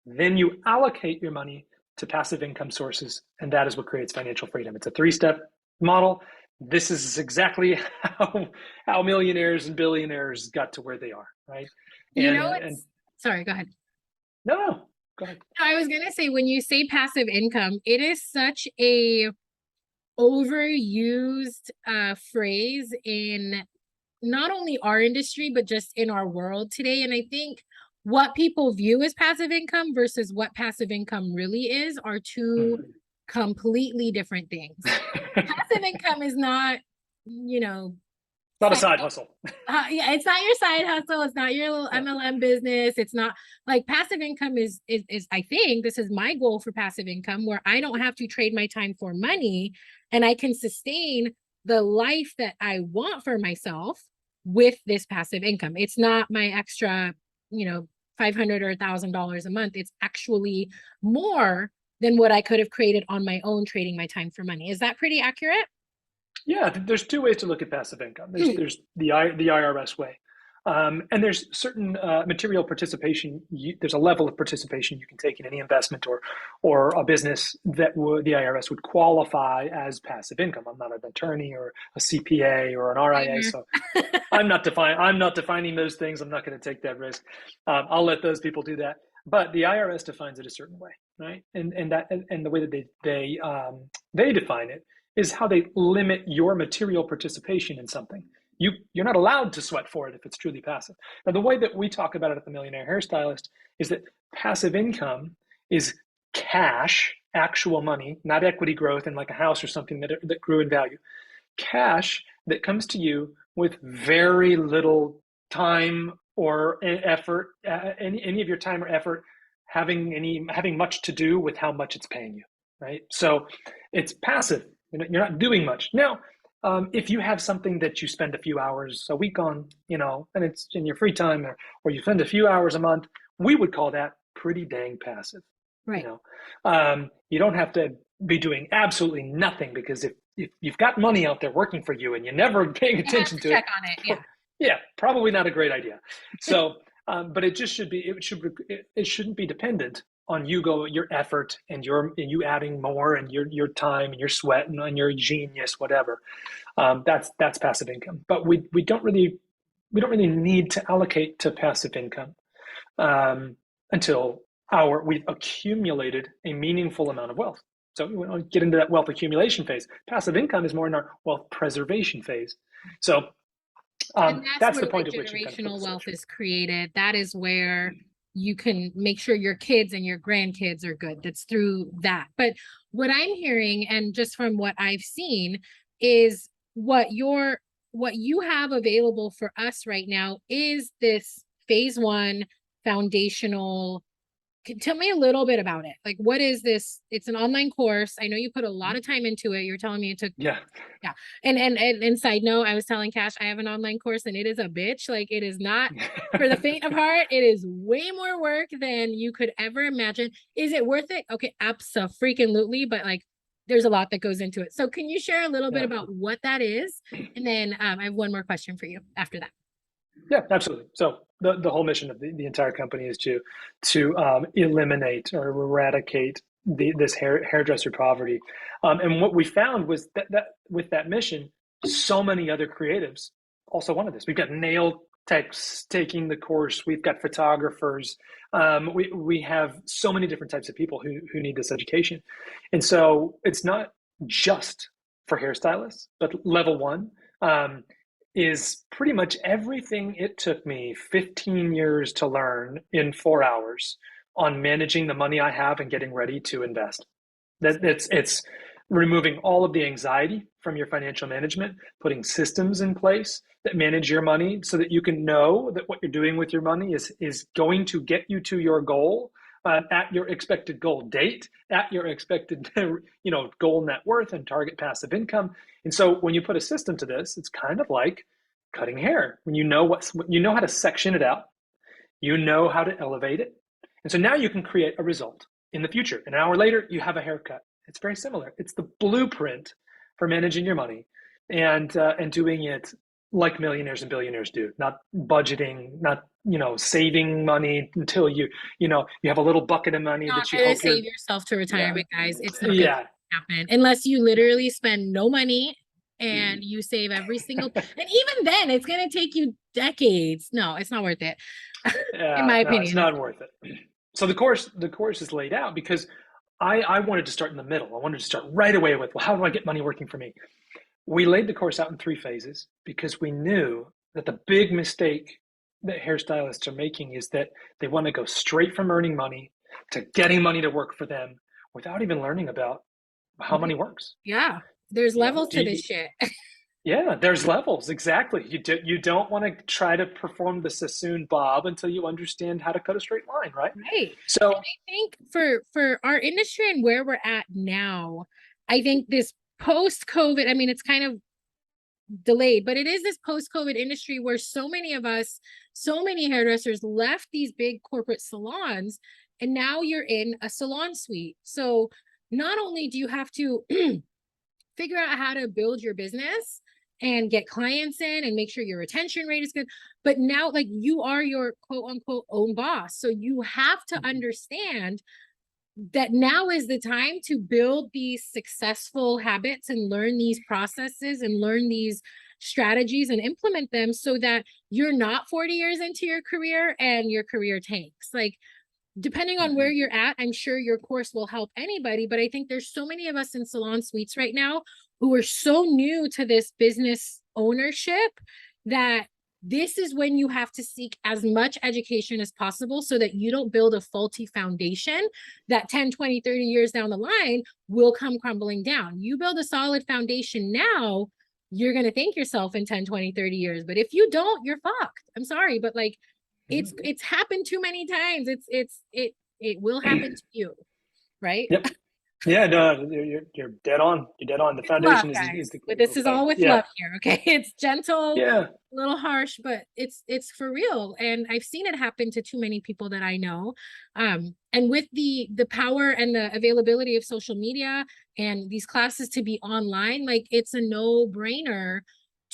Speaker 2: Then you allocate your money to passive income sources, and that is what creates financial freedom. It's a three-step model. This is exactly how millionaires and billionaires got to where they are, right?
Speaker 1: You
Speaker 2: And
Speaker 1: know,
Speaker 2: and
Speaker 1: it's sorry, go ahead.
Speaker 2: no, go ahead.
Speaker 1: No, I was gonna say when you say passive income, it is such a overused phrase in not only our industry, but just in our world today. And I think what people view as passive income versus what passive income really is are two completely different things. Passive income is not, you know,
Speaker 2: Not a side hustle.
Speaker 1: yeah, it's not your side hustle. It's not your little MLM business. It's not like passive income is I think this is my goal for passive income where I don't have to trade my time for money and I can sustain the life that I want for myself with this passive income. It's not my extra, $500 or $1,000 a month. It's actually more than what I could have created on my own trading my time for money. Is that pretty accurate?
Speaker 2: Yeah, there's two ways to look at passive income. There's the IRS way, and there's certain material participation. There's a level of participation you can take in any investment or a business that the IRS would qualify as passive income. I'm not an attorney or a CPA or an RIA, so I'm not defining those things. I'm not going to take that risk. I'll let those people do that. But the IRS defines it a certain way, right? And the way that they define it is how they limit your material participation in something. You're not allowed to sweat for it if it's truly passive. Now, the way that we talk about it at the Millionaire Hairstylist is that passive income is cash, actual money, not equity growth in like a house or something that grew in value. Cash that comes to you with very little time or effort, any of your time or effort having much to do with how much it's paying you, right? So it's passive. You're not doing much. Now, if you have something that you spend a few hours a week on, and it's in your free time, or you spend a few hours a month, we would call that pretty dang passive.
Speaker 1: Right.
Speaker 2: You don't have to be doing absolutely nothing because if you've got money out there working for you and you're never paying attention to
Speaker 1: check on it.
Speaker 2: yeah, probably not a great idea. So, but it just it shouldn't be dependent on your effort and you adding more and your time and your sweat and your genius, whatever. That's passive income. But we don't really need to allocate to passive income until we've accumulated a meaningful amount of wealth. So we want to get into that wealth accumulation phase. Passive income is more in our wealth preservation phase. So
Speaker 1: and
Speaker 2: that's
Speaker 1: where
Speaker 2: the point
Speaker 1: the
Speaker 2: at which you kind of
Speaker 1: generational wealth is created. That is where you can make sure your kids and your grandkids are good. That's through that. But what I'm hearing, and just from what I've seen, is what you have available for us right now is this phase one foundational. Tell me a little bit about it. Like, what is this? It's an online course. I know you put a lot of time into it. You're telling me it took,
Speaker 2: yeah.
Speaker 1: And side note, I was telling Cash, I have an online course and it is a bitch. Like, it is not for the faint of heart. It is way more work than you could ever imagine. Is it worth it? Okay, absolutely. But like, there's a lot that goes into it. So can you share a little bit about what that is? And then I have one more question for you after that.
Speaker 2: Yeah, absolutely. So the whole mission of the entire company is to eliminate or eradicate this hairdresser poverty. And what we found was that with that mission, so many other creatives also wanted this. We've got nail techs taking the course. We've got photographers. We have so many different types of people who need this education. And so it's not just for hairstylists, but level one. Is pretty much everything it took me 15 years to learn in 4 hours on managing the money I have and getting ready to invest. It's removing all of the anxiety from your financial management, putting systems in place that manage your money so that you can know that what you're doing with your money is going to get you to your goal at your expected goal date, at your expected goal net worth and target passive income. And so when you put a system to this, it's kind of like cutting hair. When you know how to section it out, you know how to elevate it. And so now you can create a result. in the future. An hour later, you have a haircut. It's very similar. It's the blueprint for managing your money and doing it like millionaires and billionaires do, not budgeting, not saving money until you have a little bucket of money
Speaker 1: Not
Speaker 2: that you
Speaker 1: gonna
Speaker 2: hope
Speaker 1: save
Speaker 2: you're.
Speaker 1: yourself to
Speaker 2: Yeah,
Speaker 1: retirement, guys. It's not gonna
Speaker 2: yeah,
Speaker 1: happen unless you literally spend no money and you save every single, and even then it's gonna take you decades. No, it's not worth it. In
Speaker 2: yeah.
Speaker 1: my
Speaker 2: No, it's
Speaker 1: opinion.
Speaker 2: not worth it. So the course is laid out because I wanted to start in the middle. I wanted to start right away with, well, how do I get money working for me? We laid the course out in 3 phases because we knew that the big mistake that hairstylists are making is that they want to go straight from earning money to getting money to work for them without even learning about how money works.
Speaker 1: Yeah, there's
Speaker 2: You know,
Speaker 1: levels to this shit.
Speaker 2: yeah, there's levels. Exactly. You don't want to try to perform the Sassoon Bob until you understand how to cut a straight line, right?
Speaker 1: Right. And
Speaker 2: So,
Speaker 1: I think for our industry and where we're at now, I think this post-COVID, I mean, it's kind of delayed, but it is this post-COVID industry where so many of us, so many hairdressers left these big corporate salons, and now you're in a salon suite. So not only do you have to figure out how to build your business and get clients in and make sure your retention rate is good, but now like you are your quote unquote own boss. So you have to understand that now is the time to build these successful habits and learn these processes and learn these strategies and implement them so that you're not 40 years into your career and your career tanks. Like, depending on where you're at, I'm sure your course will help anybody. But I think there's so many of us in salon suites right now who are so new to this business ownership that this is when you have to seek as much education as possible so that you don't build a faulty foundation that 10, 20, 30 years down the line will come crumbling down. You build a solid foundation now, you're going to thank yourself in 10, 20, 30 years. But if you don't, you're fucked. I'm sorry, but like it's happened too many times. It will happen to you, right?
Speaker 2: yep. Yeah, no, you're dead on. You're dead on. The
Speaker 1: With love,
Speaker 2: foundation is
Speaker 1: guys.
Speaker 2: the
Speaker 1: But
Speaker 2: critical
Speaker 1: this is
Speaker 2: thing.
Speaker 1: all with
Speaker 2: Yeah,
Speaker 1: love here, okay? It's gentle,
Speaker 2: yeah.
Speaker 1: a little harsh, but it's for real. And I've seen it happen to too many people that I know. And with the power and the availability of social media and these classes to be online, like it's a no-brainer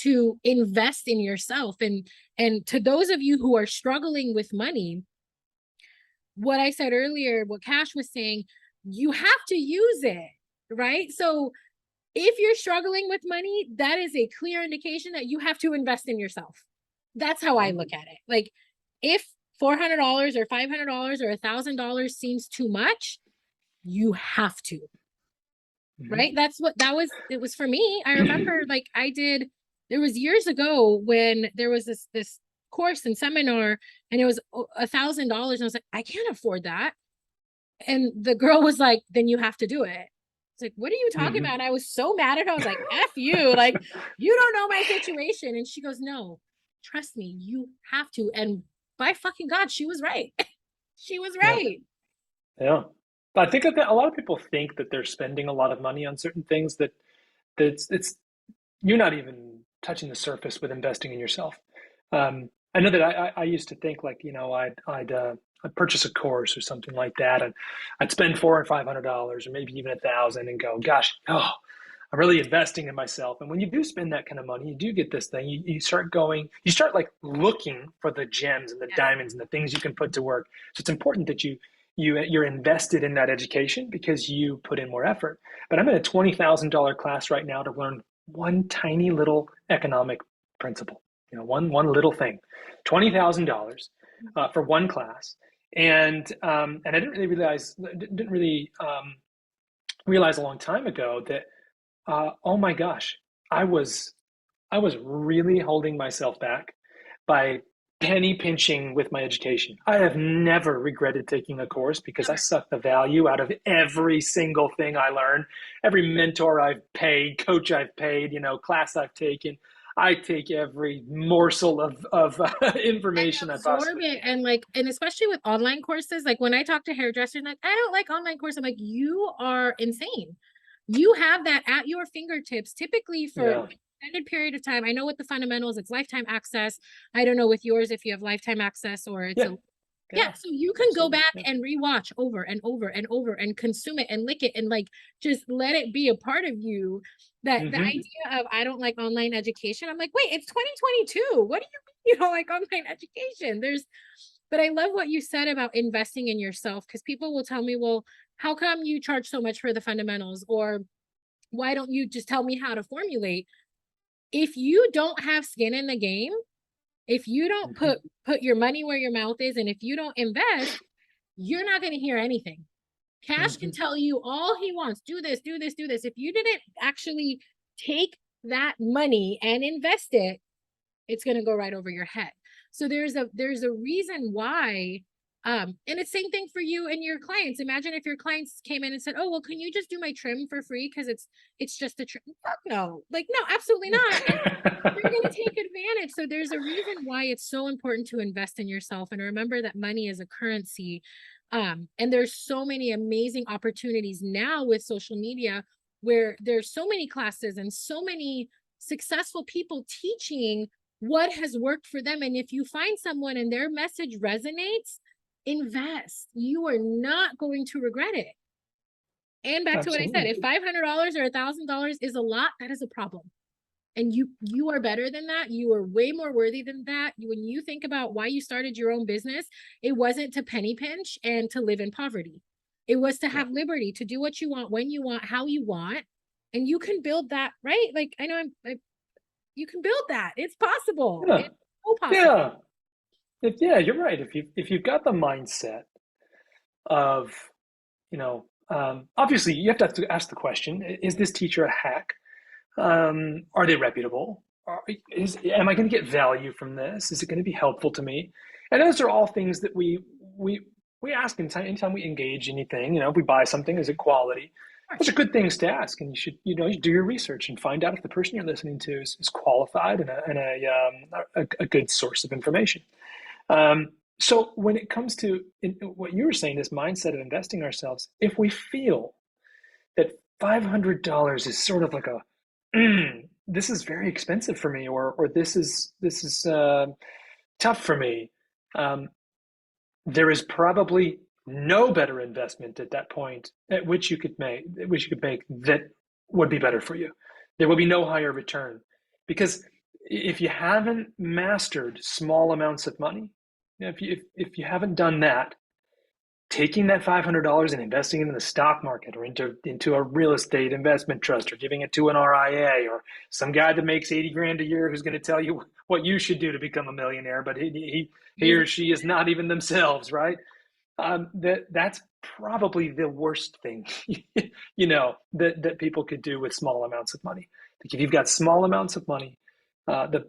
Speaker 1: to invest in yourself. And to those of you who are struggling with money, what I said earlier, what Cash was saying, you have to use it, right? So if you're struggling with money, that is a clear indication that you have to invest in yourself. That's how I look at it. Like if $400 or $500 or $1,000 seems too much, you have to, right? That's what it was for me. I remember like there was years ago when there was this course and seminar and it was $1,000. And I was like, I can't afford that. And the girl was like, then you have to do it. It's like, what are you talking about? And I was so mad at her. I was like, F you. Like, you don't know my situation. And she goes, no, trust me, you have to. And by fucking God, she was right. She was
Speaker 2: Yeah,
Speaker 1: right.
Speaker 2: yeah. But I think that a lot of people think that they're spending a lot of money on certain things that it's you're not even touching the surface with investing in yourself. I know that I used to think like I'd purchase a course or something like that, and I'd spend $400 or $500 or maybe even 1,000, and go, gosh, oh, I'm really investing in myself. And when you do spend that kind of money, you do get this thing. You start going, you start like looking for the gems and the
Speaker 1: Yes.
Speaker 2: diamonds and the things you can put to work. So it's important that you're invested in that education because you put in more effort. But I'm in a $20,000 class right now to learn one tiny little economic principle. One little thing, $20,000 for one class, and I didn't really realize a long time ago that oh my gosh, I was I was really holding myself back by penny pinching with my education. I have never regretted taking a course because I
Speaker 1: Never.
Speaker 2: sucked the value out of every single thing I learned, every mentor I've paid, coach I've paid, class I've taken. I take every morsel of
Speaker 1: And
Speaker 2: information I
Speaker 1: absorb
Speaker 2: possibly
Speaker 1: it.
Speaker 2: can.
Speaker 1: And especially with online courses, like when I talk to hairdressers, like, I don't like online courses. I'm like, you are insane. You have that at your fingertips, typically for
Speaker 2: Yeah.
Speaker 1: extended period of time. I know with the fundamentals, it's lifetime access. I don't know with yours if you have lifetime access or it's
Speaker 2: Yeah.
Speaker 1: a Yeah,
Speaker 2: Yeah,
Speaker 1: so you can go
Speaker 2: absolutely.
Speaker 1: back
Speaker 2: Yeah.
Speaker 1: and rewatch over and over and over and consume it and lick it and like just let it be a part of you. That the
Speaker 2: Hmm.
Speaker 1: idea of I don't like online education, I'm like, wait, it's 2022. What do you mean you don't like online education? But I love what you said about investing in yourself because people will tell me, well, how come you charge so much for the fundamentals? Or why don't you just tell me how to formulate? If you don't have skin in the game, if you don't
Speaker 2: Hmm.
Speaker 1: put your money where your mouth is, and if you don't invest, you're not going to hear anything. Cash can
Speaker 2: Hmm.
Speaker 1: tell you all he wants. Do this, do this, do this. If you didn't actually take that money and invest it, it's going to go right over your head. So there's a reason why and it's same thing for you and your clients. Imagine if your clients came in and said, "Oh, well, can you just do my trim for free because it's just a trim?" Fuck no. Like no, absolutely not. And they're going to take advantage. So there's a reason why it's so important to invest in yourself and remember that money is a currency. And there's so many amazing opportunities now with social media where there's so many classes and so many successful people teaching what has worked for them. And if you find someone and their message resonates, invest. You are not going to regret it. And back to what I said,
Speaker 2: Absolutely.
Speaker 1: if $500 or $1,000 is a lot, that is a problem. And you are better than that. You are way more worthy than that. When you think about why you started your own business, it wasn't to penny pinch and to live in poverty. It was to
Speaker 2: Yeah.
Speaker 1: have liberty to do what you want, when you want, how you want. And you can build that, right? Like I know you can build that. It's possible.
Speaker 2: Yeah.
Speaker 1: It's so possible.
Speaker 2: Yeah. Yeah, you're right. If you've got the mindset of, obviously you have to ask the question, is this teacher a hack? Are they reputable? Am I going to get value from this? Is it going to be helpful to me? And those are all things that we we ask anytime we engage anything. If we buy something, is it quality? Those are good things to ask, and you do your research and find out if the person you're listening to is qualified and a good source of information. So when it comes to what you were saying, this mindset of investing ourselves, if we feel that $500 is sort of like this is very expensive for me, or this is tough for me. Um, there is probably no better investment at that point at which you could make that would be better for you. There will be no higher return because if you haven't mastered small amounts of money, if you haven't done that, taking that $500 and investing it in the stock market or into a real estate investment trust or giving it to an RIA or some guy that makes 80 grand a year who's going to tell you what you should do to become a millionaire, but he
Speaker 1: He's
Speaker 2: or she is not even themselves, right? That's probably the worst thing, that people could do with small amounts of money. Like if you've got small amounts of money, that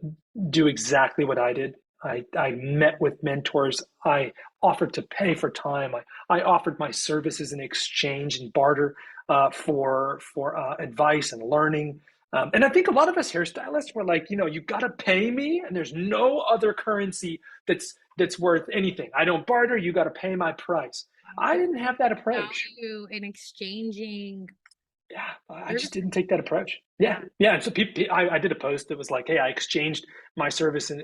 Speaker 2: do exactly what I did. I met with mentors. I offered to pay for time. I offered my services in exchange and barter for advice and learning. And I think a lot of us hairstylists were like, you got to pay me, and there's no other currency that's worth anything. I don't barter. You got to pay my price. I
Speaker 1: there's
Speaker 2: didn't have that approach.
Speaker 1: value in exchanging
Speaker 2: Yeah, I just
Speaker 1: services.
Speaker 2: didn't take that approach. Yeah, yeah. And so I did a post that was like, "Hey, I exchanged my service in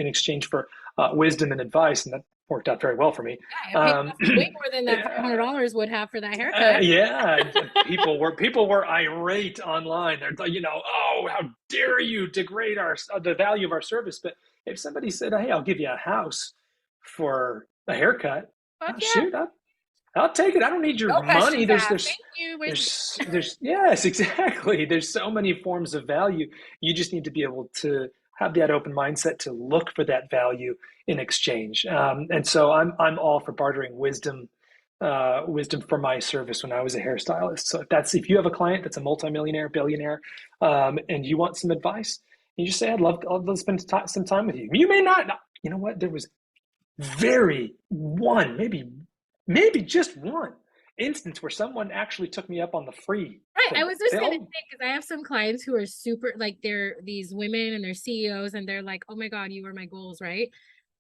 Speaker 2: exchange for wisdom and advice," and that worked out very well for me.
Speaker 1: Yeah, it paid
Speaker 2: Um,
Speaker 1: off way more than that $500 would have for that haircut.
Speaker 2: yeah, people were irate online. They're like, oh, how dare you degrade the value of our service? But if somebody said, "Hey, I'll give you a house for a haircut,"
Speaker 1: Fuck
Speaker 2: oh,
Speaker 1: yeah.
Speaker 2: shoot, I'll take it. I don't need your
Speaker 1: No
Speaker 2: money.
Speaker 1: questions
Speaker 2: There's
Speaker 1: asked.
Speaker 2: there's
Speaker 1: Thank you. Where's the
Speaker 2: there's yes, exactly. There's so many forms of value. You just need to be able to have that open mindset to look for that value in exchange. And so I'm all for bartering wisdom for my service when I was a hairstylist. So if you have a client that's a multimillionaire, billionaire, and you want some advice, you just say, I'd love to spend some time with you. You may not. You know what? There was very one, maybe just one instance where someone actually took me up on the free
Speaker 1: right? I
Speaker 2: thing.
Speaker 1: was just gonna
Speaker 2: They'll,
Speaker 1: say because I have some clients who are super like they're these women and they're CEOs and they're like, oh my God, you were my goals, right?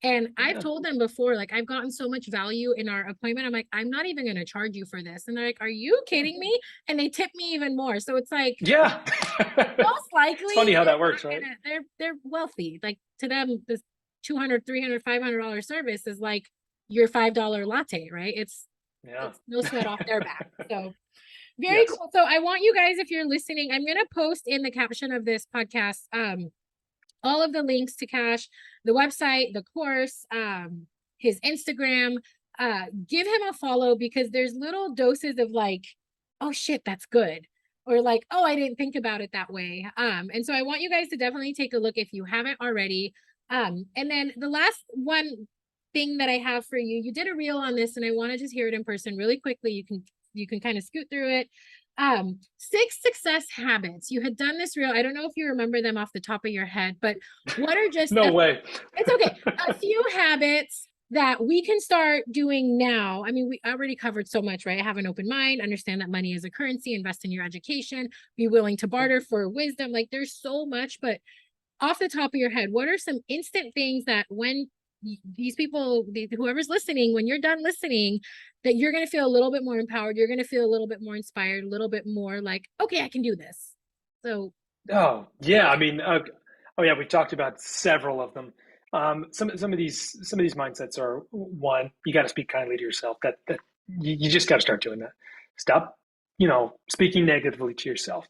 Speaker 1: And I've
Speaker 2: yeah,
Speaker 1: told them before, like I've gotten so much value in our appointment. I'm like, I'm not even gonna charge you for this. And they're like, are you
Speaker 2: yeah,
Speaker 1: kidding me? And they tip me even more. So it's like
Speaker 2: yeah.
Speaker 1: most
Speaker 2: It's
Speaker 1: likely
Speaker 2: funny how
Speaker 1: they're
Speaker 2: that works,
Speaker 1: not
Speaker 2: right?
Speaker 1: gonna they're wealthy. Like to them, this 200, 300, $500 service is like your $5 latte, right?
Speaker 2: Yeah.
Speaker 1: It's no sweat off their back. So very
Speaker 2: Yes.
Speaker 1: cool. So I want you guys, if you're listening, I'm gonna post in the caption of this podcast all of the links to Cash, the website, the course, his Instagram. Give him a follow because there's little doses of like, oh shit, that's good. Or like, oh, I didn't think about it that way. And so I want you guys to definitely take a look if you haven't already. And then the last one thing that I have for you, you did a reel on this, and I want to just hear it in person really quickly. You can kind of scoot through it. 6 success habits. You had done this reel. I don't know if you remember them off the top of your head, but what are just
Speaker 2: No way.
Speaker 1: it's okay. A few habits that we can start doing now. I mean, we already covered so much, right? Have an open mind, understand that money is a currency, invest in your education, be willing to barter for wisdom. Like there's so much, but off the top of your head, what are some instant things that when these people, whoever's listening, when you're done listening, that you're going to feel a little bit more empowered, you're going to feel a little bit more inspired, a little bit more like, okay, I can do this. So,
Speaker 2: Oh, yeah. I mean, oh yeah, we've talked about several of them. Some of these mindsets are: one, you got to speak kindly to yourself. That you just got to start doing that. Stop, speaking negatively to yourself.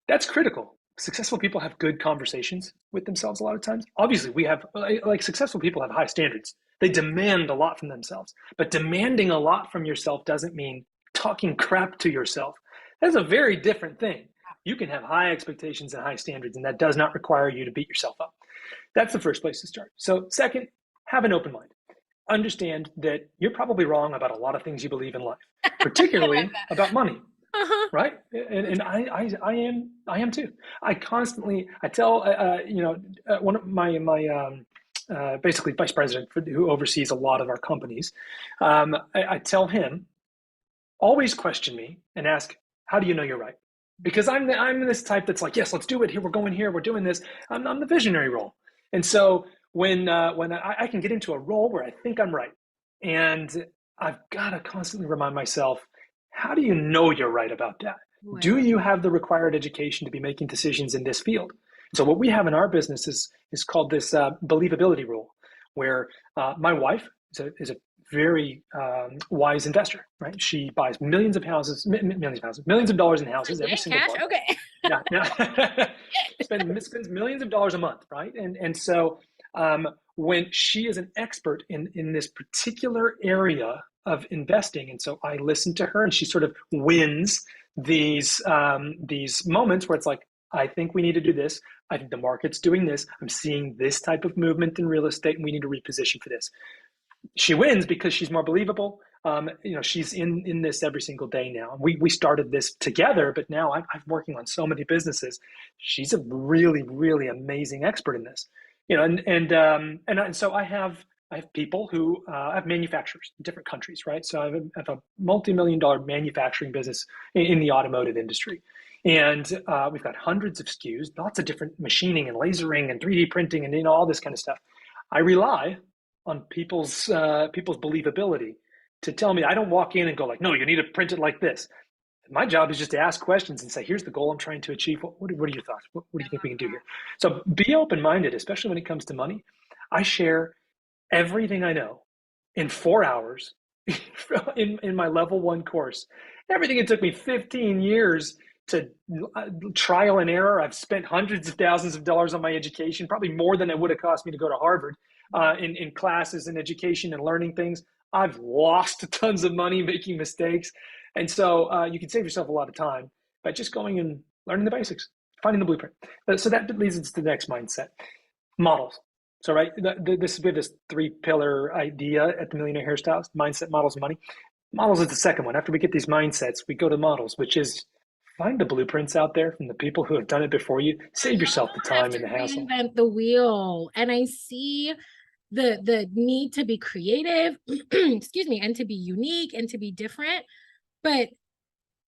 Speaker 2: That's critical. Successful people have good conversations with themselves a lot of times. Obviously, we have like successful people have high standards. They demand a lot from themselves, but demanding a lot from yourself doesn't mean talking crap to yourself. That's a very different thing. You can have high expectations and high standards, and that does not require you to beat yourself up. That's the first place to start. So, second, have an open mind. Understand that you're probably wrong about a lot of things you believe in life,
Speaker 1: I love
Speaker 2: particularly
Speaker 1: that.
Speaker 2: about money,
Speaker 1: Uh-huh.
Speaker 2: right? And I am too. I tell one of my basically vice president who oversees a lot of our companies. I tell him, always question me and ask, how do you know you're right? Because I'm this type that's like, yes, let's do it. Here, we're going here, we're doing this. I'm the visionary role, and so when I can get into a role where I think I'm right, and I've got to constantly remind myself, how do you know you're right about that?
Speaker 1: Ooh, I
Speaker 2: Do
Speaker 1: love
Speaker 2: you have the required education to be making decisions in this field? So what we have in our business is called this believability rule, where my wife is a very wise investor, right? She buys millions of houses, millions of dollars in houses
Speaker 1: like,
Speaker 2: every
Speaker 1: dang,
Speaker 2: single
Speaker 1: Cash.
Speaker 2: month.
Speaker 1: Okay.
Speaker 2: Yeah, yeah. spends millions of dollars a month, right? And so when she is an expert in this particular area of investing, and so I listen to her, and she sort of wins these moments where it's like, I think we need to do this. I think the market's doing this. I'm seeing this type of movement in real estate, and we need to reposition for this. She wins because she's more believable. She's in this every single day now. We started this together, but now I'm working on so many businesses. She's a really, really amazing expert in this. And so I have people who I have manufacturers in different countries, right? So I have a multi-million-dollar manufacturing business in the automotive industry. And we've got hundreds of SKUs, lots of different machining and lasering and 3D printing and all this kind of stuff. I rely on people's believability to tell me. I don't walk in and go like, no, you need to print it like this. My job is just to ask questions and say, here's the goal I'm trying to achieve. What are your thoughts? What do
Speaker 1: I
Speaker 2: you think we
Speaker 1: love
Speaker 2: can do here? So be open-minded, especially when it comes to money. I share everything I know in 4 hours in my level one course. Everything it took me 15 years to trial and error. I've spent hundreds of thousands of dollars on my education, probably more than it would have cost me to go to Harvard in classes and education and learning things. I've lost tons of money making mistakes. And so you can save yourself a lot of time by just going and learning the basics, finding the blueprint. So that leads us to the next mindset: models. So, right, we have this 3-pillar idea at the Millionaire Hairstylist: mindset, models, and money. Models is the second one. After we get these mindsets, we go to models, which is find the blueprints out there from the people who have done it before you. Save
Speaker 1: you
Speaker 2: yourself the
Speaker 1: don't have
Speaker 2: time
Speaker 1: to
Speaker 2: and the hassle.
Speaker 1: reinvent the wheel. And I see the need to be creative, excuse me, and to be unique and to be different. But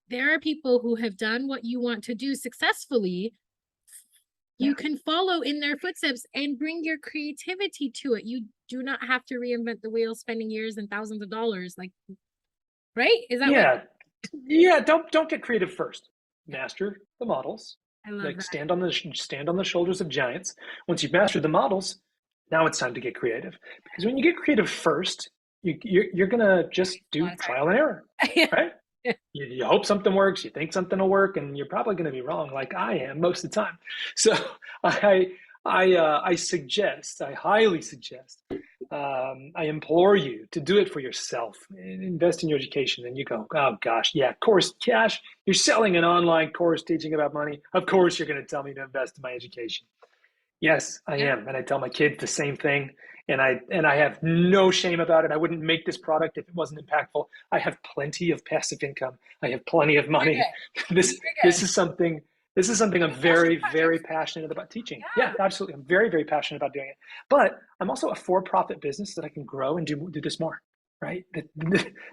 Speaker 1: there are people who have done what you want to do successfully.
Speaker 2: Yeah.
Speaker 1: You can follow in their footsteps and bring your creativity to it. You do not have to reinvent the wheel, spending years and thousands of dollars. Like, right? Is that what
Speaker 2: Yeah. Yeah. Don't get creative first. Master the models.
Speaker 1: I love
Speaker 2: Like
Speaker 1: that?
Speaker 2: stand on the shoulders of giants. Once you've mastered the models, now it's time to get creative. Because when you get creative first, you're gonna just
Speaker 1: A
Speaker 2: do
Speaker 1: lot of
Speaker 2: trial and error,
Speaker 1: time.
Speaker 2: right? You hope something works, you think something will work, and you're probably going to be wrong, like I am most of the time. So I I suggest, I highly suggest, I implore you to do it for yourself. Invest in your education. And you go, oh gosh, yeah, course cash. You're selling an online course teaching about money. Of course, you're going to tell me to invest in my education. Yes, I
Speaker 1: Yeah.
Speaker 2: am, and I tell my kids the same thing, and I have no shame about it. I wouldn't make this product if it wasn't impactful. I have plenty of passive income. I have plenty of
Speaker 1: You're
Speaker 2: money.
Speaker 1: good.
Speaker 2: This
Speaker 1: You're
Speaker 2: this
Speaker 1: good.
Speaker 2: is something I'm
Speaker 1: You're passionate
Speaker 2: very
Speaker 1: about your
Speaker 2: very passionate about teaching. Yeah,
Speaker 1: yeah.
Speaker 2: absolutely. I'm very very passionate about doing it. But I'm also a for-profit business that I can grow and do this more. Right?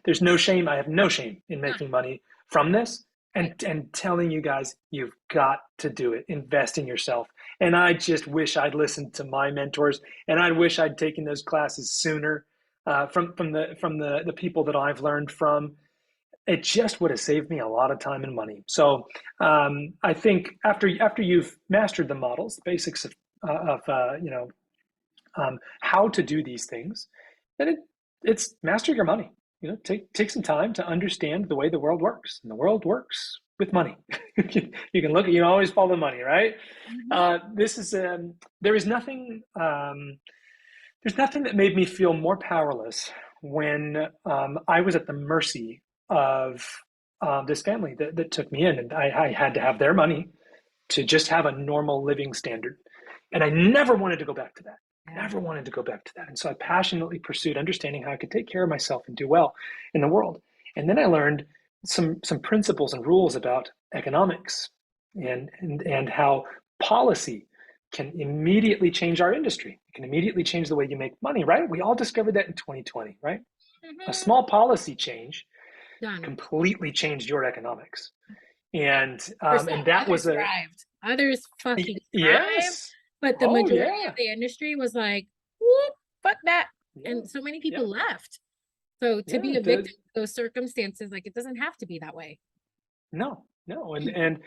Speaker 2: There's no shame. I have no shame in
Speaker 1: None.
Speaker 2: making money from this
Speaker 1: Right.
Speaker 2: and telling you guys you've got to do it. Invest in yourself. And I just wish I'd listened to my mentors, and I wish I'd taken those classes sooner from the people that I've learned from. It just would have saved me a lot of time and money. So I think after you've mastered the models, the basics of how to do these things, then it's master your money. Take some time to understand the way the world works, and the world works with money. You can look at you always follow the money, right?
Speaker 1: Mm-hmm.
Speaker 2: This is there is nothing there's nothing that made me feel more powerless when I was at the mercy of this family that took me in, and I had to have their money to just have a normal living standard. And I never wanted to go back to that.
Speaker 1: Yeah.
Speaker 2: Never wanted to go back to that. And so I passionately pursued understanding how I could take care of myself and do well in the world. And then I learned some principles and rules about economics and how policy can immediately change our industry. It can immediately change the way you make money, right? We all discovered that in 2020, right? A
Speaker 1: Mm-hmm.
Speaker 2: small policy change
Speaker 1: Done.
Speaker 2: completely changed your economics. And
Speaker 1: Percent.
Speaker 2: that was
Speaker 1: Others
Speaker 2: a
Speaker 1: thrived. Others fucking thrived.
Speaker 2: yes.
Speaker 1: But the
Speaker 2: Oh
Speaker 1: majority of
Speaker 2: yeah.
Speaker 1: the industry was like, whoop, fuck that.
Speaker 2: Yeah.
Speaker 1: And so many
Speaker 2: Yeah.
Speaker 1: people left. So to
Speaker 2: Yeah.
Speaker 1: be a victim of those circumstances, like it doesn't have to be that way.
Speaker 2: No, no. And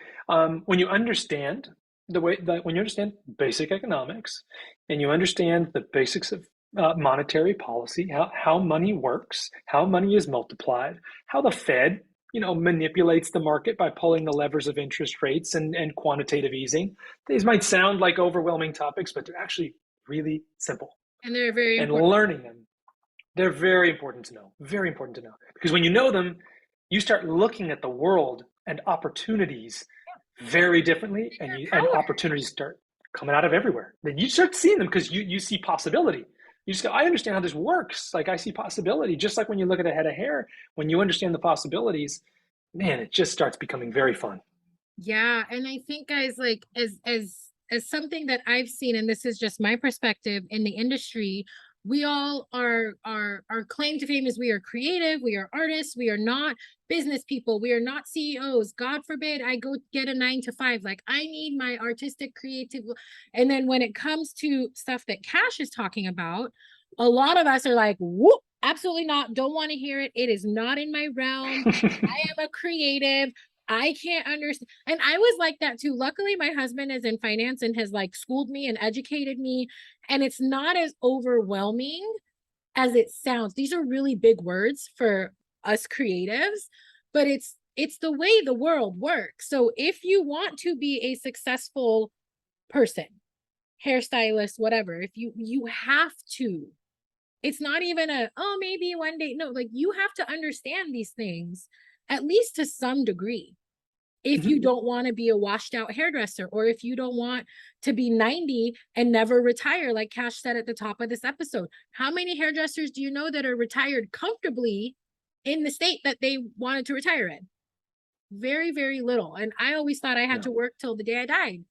Speaker 2: when you understand the way that when you understand basic economics and you understand the basics of monetary policy, how money works, how money is multiplied, how the Fed, manipulates the market by pulling the levers of interest rates and quantitative easing. These might sound like overwhelming topics, but they're actually really simple.
Speaker 1: And they're very
Speaker 2: And
Speaker 1: important.
Speaker 2: learning them, they're very important to know. Very important to know. Because when you know them, you start looking at the world and opportunities very differently, and
Speaker 1: You're
Speaker 2: and
Speaker 1: empowered.
Speaker 2: opportunities start coming out of everywhere. Then you start seeing them because you see possibility. You just go, I understand how this works. Like I see possibility. Just like when you look at a head of hair, when you understand the possibilities, man, it just starts becoming very fun.
Speaker 1: Yeah, and I think guys, like as something that I've seen, and this is just my perspective in the industry, we all are our claim to fame is we are creative, we are artists, we are not business people, we are not CEOs. God forbid I go get a 9 to 5. Like I need my artistic creative. And then when it comes to stuff that Cash is talking about, a lot of us are like, whoop, absolutely not, don't want to hear it. It is not in my realm. I am a creative. I can't understand. And I was like that too. Luckily, my husband is in finance and has like schooled me and educated me. And it's not as overwhelming as it sounds. These are really big words for us creatives, but it's the way the world works. So if you want to be a successful person, hairstylist, whatever, if you have to, it's not even a, oh, maybe one day. No, like you have to understand these things at least to some degree if you don't want to be a washed out hairdresser, or if you don't want to be 90 and never retire, like Cash said at the top of this episode. How many hairdressers do you know that are retired comfortably in the state that they wanted to retire in? Very, very little. And I always thought I had
Speaker 2: Yeah.
Speaker 1: to work till the day I died.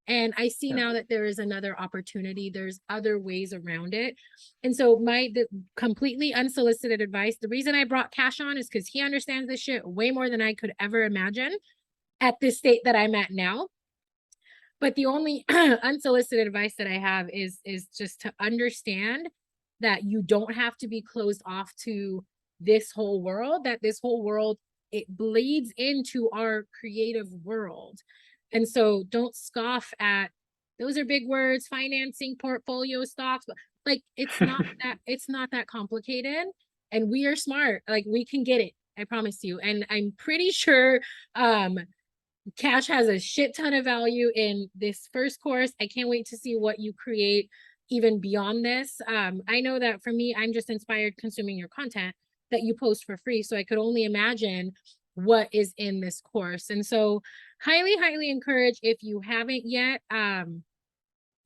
Speaker 1: And I see
Speaker 2: Yeah.
Speaker 1: now that there is another opportunity. There's other ways around it. And so the completely unsolicited advice, the reason I brought Cash on is because he understands this shit way more than I could ever imagine at this state that I'm at now. But the only unsolicited advice that I have is just to understand that you don't have to be closed off to this whole world, that this whole world, it bleeds into our creative world. And so don't scoff at those are big words, financing, portfolio stocks, but like it's not that complicated. and we are smart. Like, we can get it. I promise you. And I'm pretty sure Cash has a shit ton of value in this first course. I can't wait to see what you create even beyond this. I know that for me, I'm just inspired consuming your content that you post for free. So I could only imagine what is in this course. And so highly, highly encourage, if you haven't yet,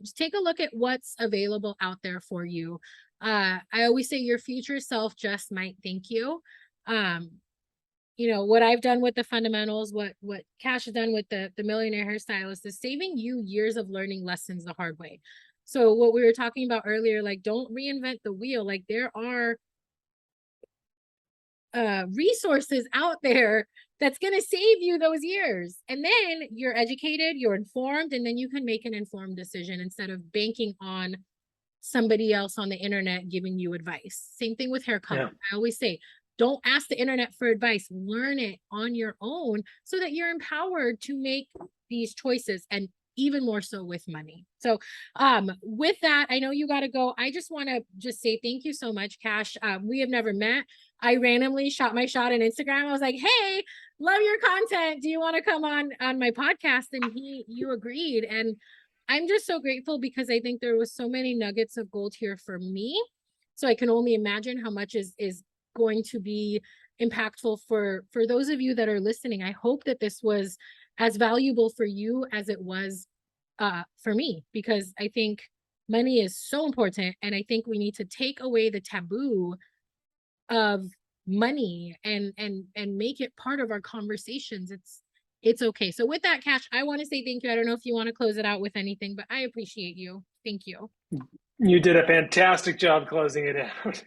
Speaker 1: just take a look at what's available out there for you. I always say your future self just might thank you. You know, what I've done with the fundamentals, what Cash has done with the Millionaire Hairstylist is saving you years of learning lessons the hard way. So what we were talking about earlier, like, don't reinvent the wheel. Like, there are resources out there that's going to save you those years. And then you're educated, you're informed, and then you can make an informed decision instead of banking on somebody else on the internet giving you advice. Same thing with hair color. I always say, don't ask the internet for advice. Learn it on your own so that you're empowered to make these choices, and even more so with money. So with that, I know you got to go. I just want to just say thank you so much, Cash. We have never met. I randomly shot my shot on Instagram. I was like, hey, love your content. Do you want to come on my podcast? And you agreed. And I'm just so grateful, because I think there was so many nuggets of gold here for me. So I can only imagine how much is going to be impactful for those of you that are listening. I hope that this was as valuable for you as it was for me, because I think money is so important, and I think we need to take away the taboo of money and make it part of our conversations. It's okay. So with that, Cash, I want to say thank you. I don't know if you want to close it out with anything, but I appreciate you. Thank you.
Speaker 2: You did a fantastic job closing it out.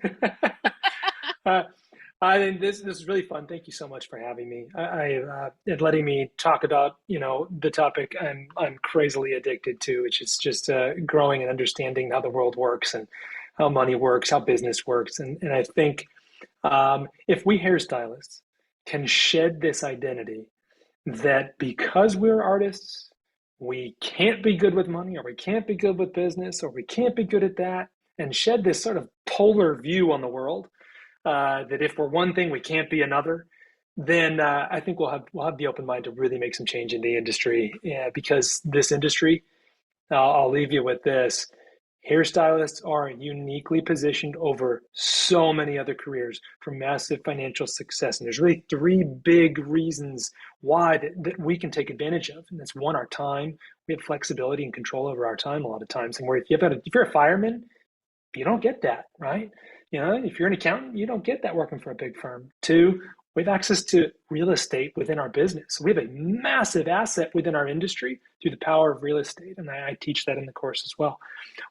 Speaker 2: I think this is really fun. Thank you so much for having me. And letting me talk about, the topic I'm crazily addicted to, which is just growing and understanding how the world works and how money works, how business works. And I think if we hairstylists can shed this identity that because we're artists, we can't be good with money, or we can't be good with business, or we can't be good at that, and shed this sort of polar view on the world, that if we're one thing, we can't be another, then I think we'll have the open mind to really make some change in the industry. Because this industry, I'll leave you with this: hairstylists are uniquely positioned over so many other careers for massive financial success. And there's really three big reasons why that we can take advantage of. And that's one, our time. We have flexibility and control over our time a lot of times. And where if you're a fireman, you don't get that, right? If you're an accountant, you don't get that working for a big firm. Two, we have access to real estate within our business. We have a massive asset within our industry through the power of real estate. And I teach that in the course as well.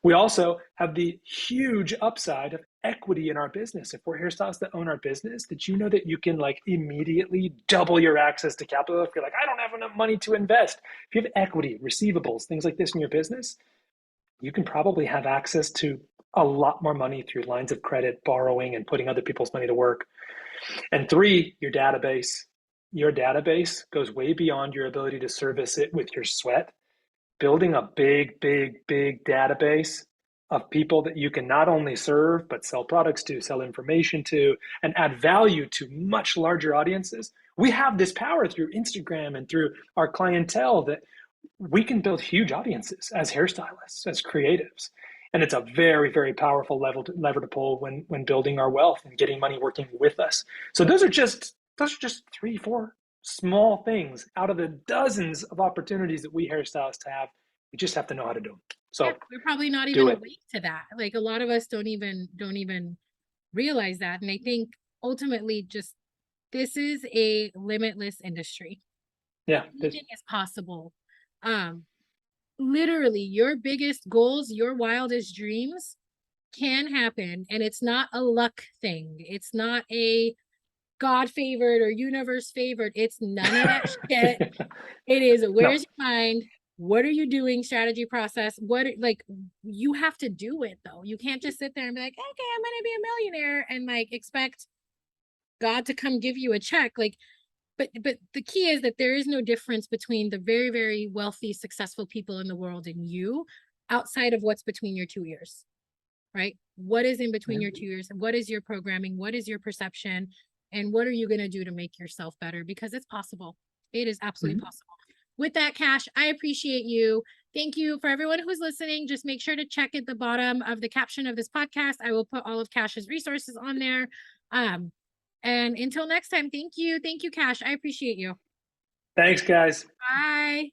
Speaker 2: We also have the huge upside of equity in our business. If we're hairstylists that own our business, that that you can immediately double your access to capital. If you're like, I don't have enough money to invest. If you have equity, receivables, things like this in your business, you can probably have access to a lot more money through lines of credit, borrowing, and putting other people's money to work. And three, your database. Your database goes way beyond your ability to service it with your sweat. Building a big, big, big database of people that you can not only serve, but sell products to, sell information to, and add value to much larger audiences. We have this power through Instagram and through our clientele that we can build huge audiences as hairstylists, as creatives. And it's a very, very powerful lever to pull when building our wealth and getting money working with us. So those are just 3, 4 small things out of the dozens of opportunities that we hairstylists have. We just have to know how to do them. So
Speaker 1: yeah, we're probably not even awake to that. Like, a lot of us don't even realize that. And I think ultimately, just, this is a limitless industry.
Speaker 2: Yeah,
Speaker 1: anything is possible. Literally, your biggest goals, your wildest dreams can happen, and it's not a luck thing. It's not a God favored or universe favored. It's none of that shit. It is, where's your mind? What are you doing? Strategy, process. You have to do it though. You can't just sit there and be like, okay, I'm gonna be a millionaire, and expect God to come give you a check. But the key is that there is no difference between the very, very wealthy, successful people in the world and you, outside of what's between your 2 ears, right? What is in between
Speaker 2: Yeah.
Speaker 1: your two ears? What is your programming? What is your perception? And what are you going to do to make yourself better? Because it's possible. It is absolutely
Speaker 2: Mhm.
Speaker 1: possible. With that, Cash, I appreciate you. Thank you for everyone who's listening. Just make sure to check at the bottom of the caption of this podcast. I will put all of Cash's resources on there. And until next time, thank you. Thank you, Cash. I appreciate you.
Speaker 2: Thanks, guys.
Speaker 1: Bye.